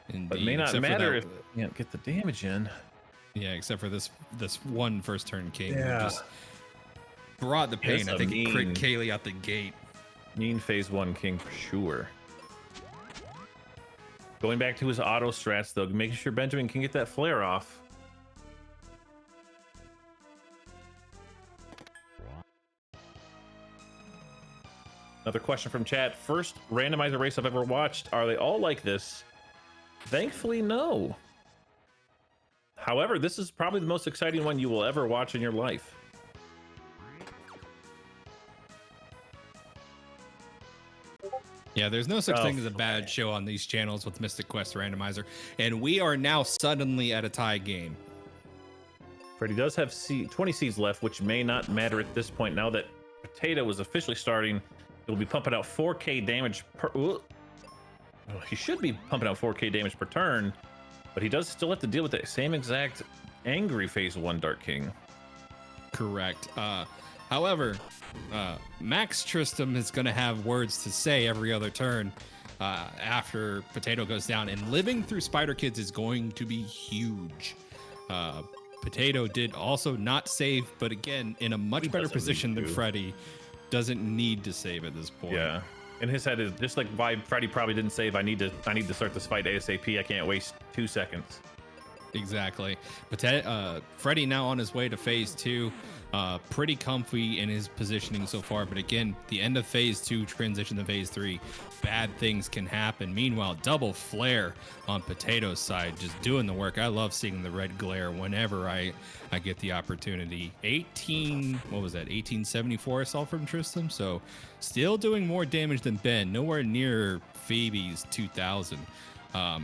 Indeed, but it may not matter if you can't get the damage in. Yeah, except for this one first turn king. Yeah. Who just brought the pain. I think it crit Kaylee out the gate. Mean phase 1 king for sure. Going back to his auto strats though, making sure Benjamin can get that flare off. Another question from chat. First randomizer race I've ever watched. Are they all like this? Thankfully, no. However, this is probably the most exciting one you will ever watch in your life. Yeah, there's no such thing as a bad show on these channels with Mystic Quest Randomizer, and we are now suddenly at a tie game. Freddy does have 20 seeds left, which may not matter at this point. Now that Potato is officially starting, it will be pumping out 4k damage per... he should be pumping out 4k damage per turn, but he does still have to deal with the same exact angry phase 1 Dark King. Correct. However, Max Tristram is going to have words to say every other turn after Potato goes down, and living through Spider Kids is going to be huge. Potato did also not save, but again, in a much better position than Freddy. Doesn't need to save at this point. Yeah. In his head is just like why Freddy probably didn't save. I need to start this fight ASAP. I can't waste 2 seconds. Exactly. Freddy now on his way to phase 2. Pretty comfy in his positioning so far, but again, the end of phase 2, transition to phase 3, bad things can happen. Meanwhile, double flare on Potato's side, just doing the work. I love seeing the red glare whenever I get the opportunity. 1874 I saw from Tristram, so still doing more damage than Ben, nowhere near Phoebe's 2000.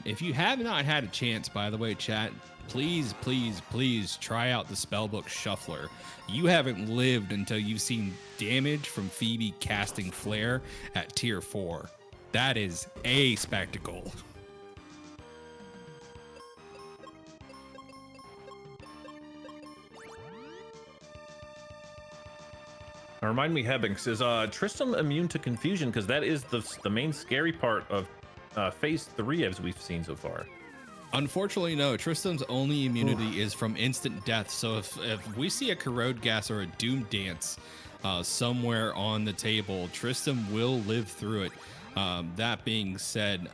If you have not had a chance, by the way, chat, please try out the Spellbook Shuffler. You haven't lived until you've seen damage from Phoebe casting Flare at tier 4. That is a spectacle. Now, remind me, Hebbings, is Tristram immune to confusion? Because that is the main scary part of phase 3 as we've seen so far. Unfortunately, no. Tristan's only immunity is from instant death. So if we see a corrode gas or a doom dance somewhere on the table, Tristan will live through it. That being said,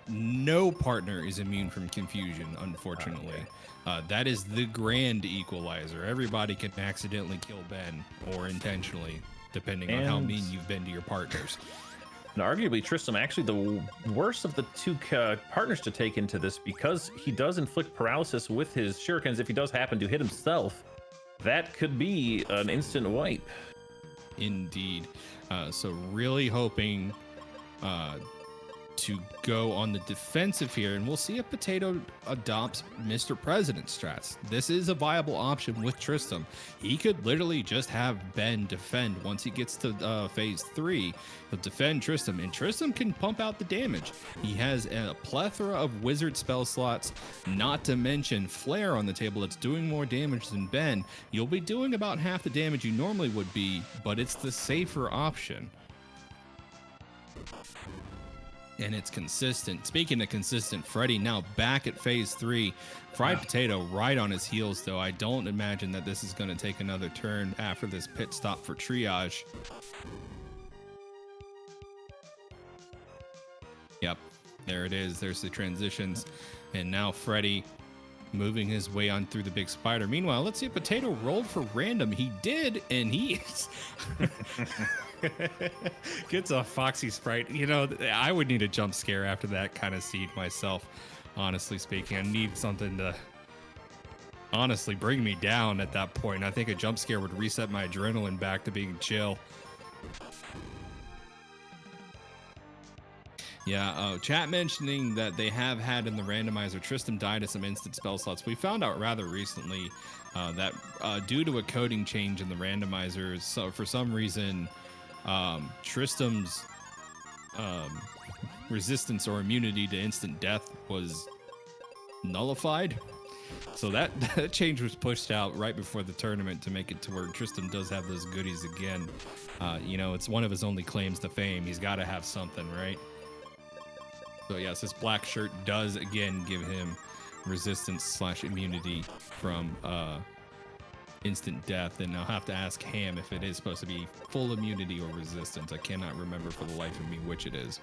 no partner is immune from confusion, unfortunately. That is the grand equalizer. Everybody can accidentally kill Ben or intentionally, depending on how mean you've been to your partners. And arguably, Tristram actually the worst of the two partners to take into this, because he does inflict paralysis with his shurikens. If he does happen to hit himself, that could be an instant wipe. Indeed. So really hoping to go on the defensive here, and we'll see if Potato adopts Mr. President strats. This is a viable option with Tristram. He could literally just have Ben defend once he gets to phase 3. He'll defend Tristram, and Tristram can pump out the damage. He has a plethora of wizard spell slots, not to mention Flare on the table that's doing more damage than Ben. You'll be doing about half the damage you normally would be, but it's the safer option. And it's consistent. Speaking of consistent, Freddy now back at phase 3. Fried Potato right on his heels, though. I don't imagine that this is going to take another turn after this pit stop for triage. Yep, there it is. There's the transitions. And now Freddy moving his way on through the big spider. Meanwhile, let's see if Potato rolled for random. He did, and he is... gets a foxy sprite. You know, I would need a jump scare after that kind of seed myself, honestly speaking. I need something to honestly bring me down at that point. I think a jump scare would reset my adrenaline back to being chill. Yeah, chat mentioning that they have had in the randomizer, Tristram died of some instant spell slots. We found out rather recently that due to a coding change in the randomizer, so for some reason, Tristram's resistance or immunity to instant death was nullified. So that change was pushed out right before the tournament to make it to where Tristram does have those goodies again. You know, it's one of his only claims to fame. He's got to have something, right? So yes, this black shirt does again give him resistance / immunity from instant death, and I'll have to ask Ham if it is supposed to be full immunity or resistance. I cannot remember for the life of me which it is.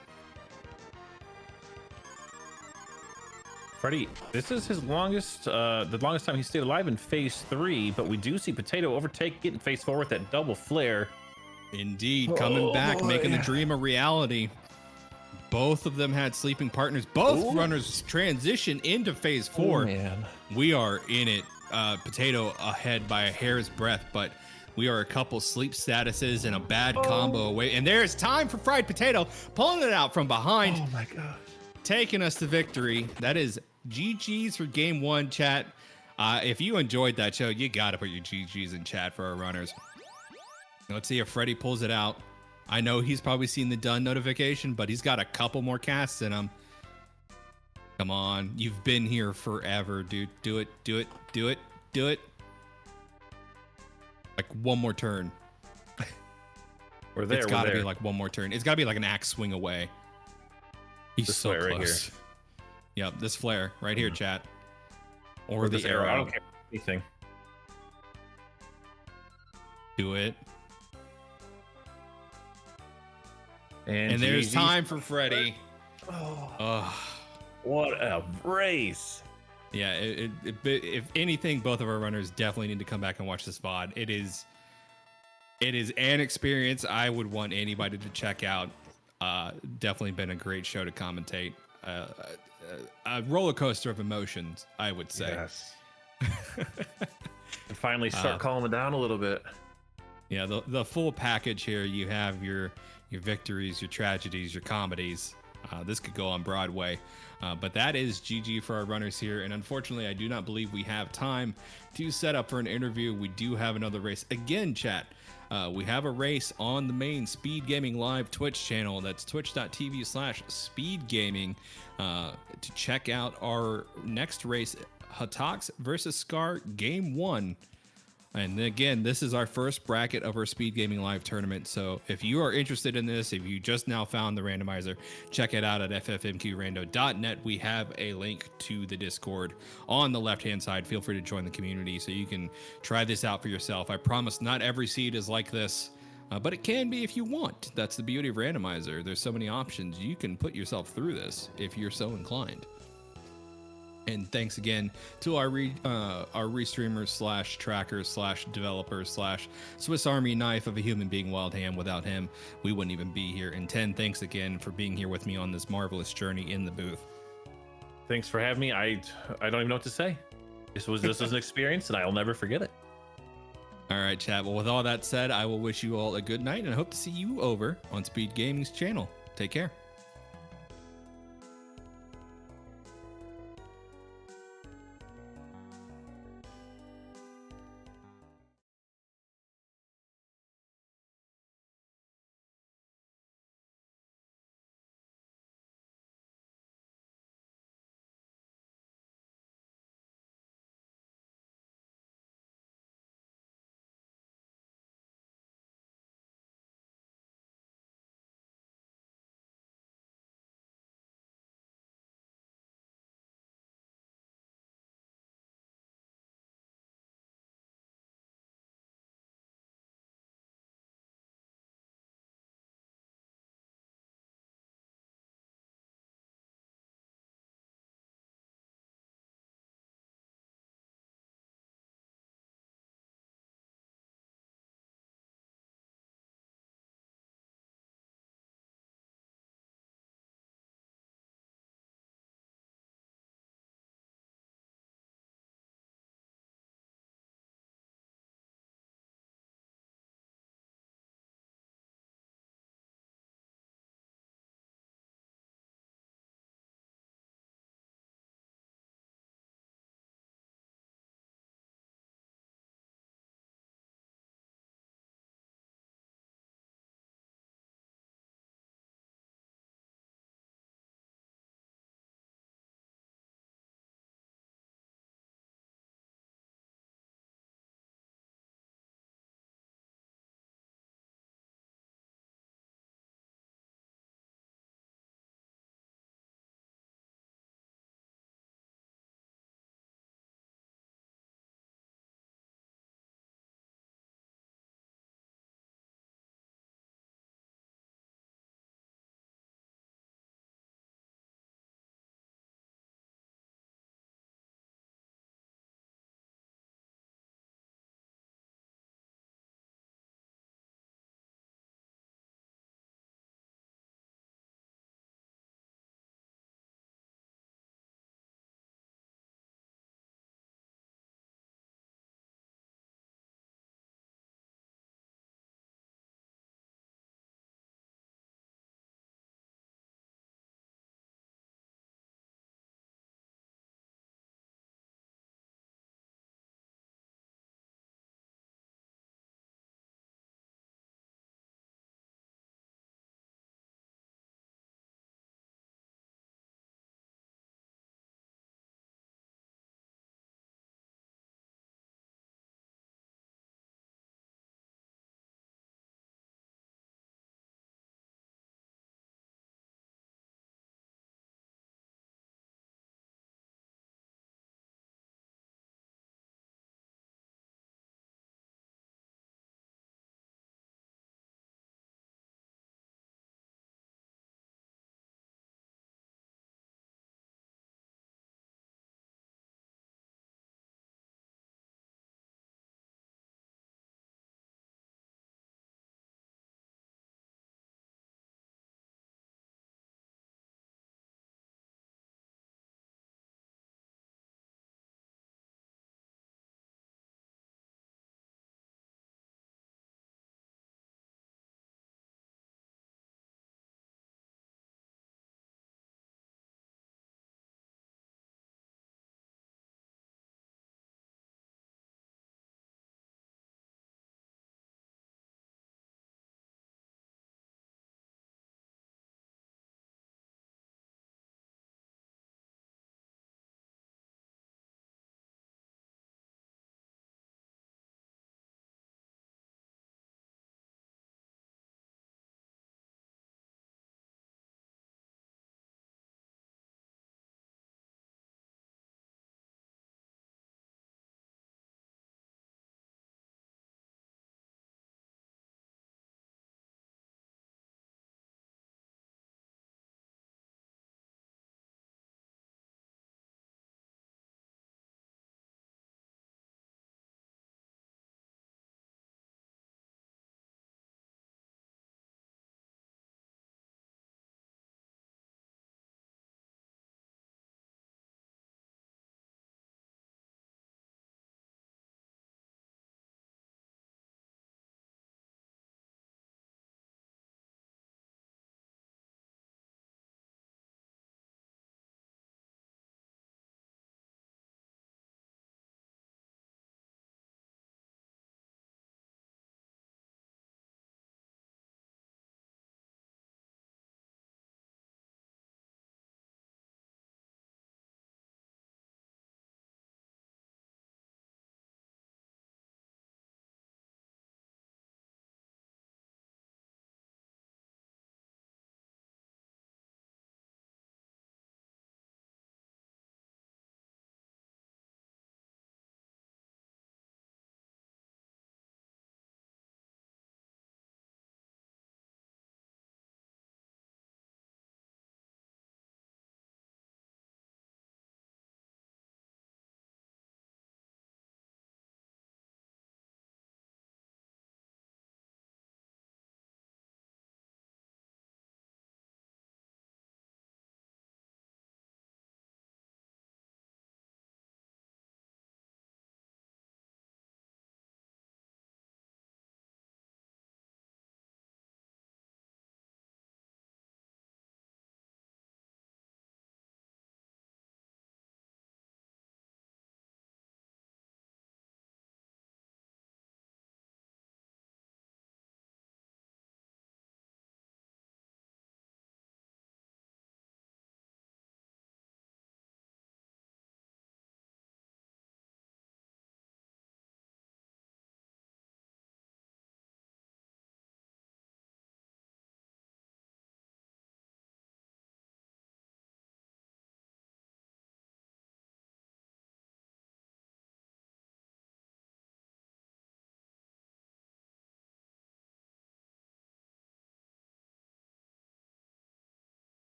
Freddy, this is his longest, the longest time he stayed alive in phase 3, but we do see Potato overtake it in phase 4 with that double flare. Indeed, coming back, making the dream a reality. Both of them had sleeping partners. Both runners transition into phase 4. Man. We are in it. Potato ahead by a hair's breadth, but we are a couple sleep statuses and a bad combo away. And there's time for Fried Potato pulling it out from behind. Oh my gosh. Taking us to victory. That is GG's for game 1, chat. If you enjoyed that show, you got to put your GG's in chat for our runners. Let's see if Freddy pulls it out. I know he's probably seen the done notification, but he's got a couple more casts in him. Come on. You've been here forever, dude. Do it. Do it. Do it. Do it. Like one more turn. We're there. It's got to be like one more turn. It's got to be like an axe swing away. He's this so flare close. Right here. Yep, this flare right here, chat. Or this the arrow. I don't care anything. Do it. And there's GG. time for Freddy. What a race. Yeah, if anything, both of our runners definitely need to come back and watch this VOD. It is an experience I would want anybody to check out. Definitely been a great show to commentate. A roller coaster of emotions, I would say. Yes. And finally start calming down a little bit. Yeah, the full package here. You have your victories, your tragedies, your comedies. This could go on Broadway. But that is GG for our runners here. And unfortunately, I do not believe we have time to set up for an interview. We do have another race. Again, chat, we have a race on the main Speed Gaming Live Twitch channel. That's twitch.tv/speedgaming to check out our next race, Hatox versus Scar Game 1. And again, this is our first bracket of our Speed Gaming Live tournament. So if you are interested in this, if you just now found the randomizer, check it out at ffmqrando.net. We have a link to the Discord on the left-hand side. Feel free to join the community so you can try this out for yourself. I promise not every seed is like this, but it can be if you want. That's the beauty of randomizer. There's so many options. You can put yourself through this if you're so inclined. And thanks again to our restreamers slash trackers slash developers slash Swiss Army knife of a human being, Wild Ham. Without him, we wouldn't even be here. And 10, thanks again for being here with me on this marvelous journey in the booth. Thanks for having me. I don't even know what to say. This was an experience, and I'll never forget it. All right, chat. Well, with all that said, I will wish you all a good night, and I hope to see you over on Speed Gaming's channel. Take care.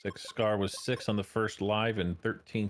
Six Scar was 6 on the first live and 13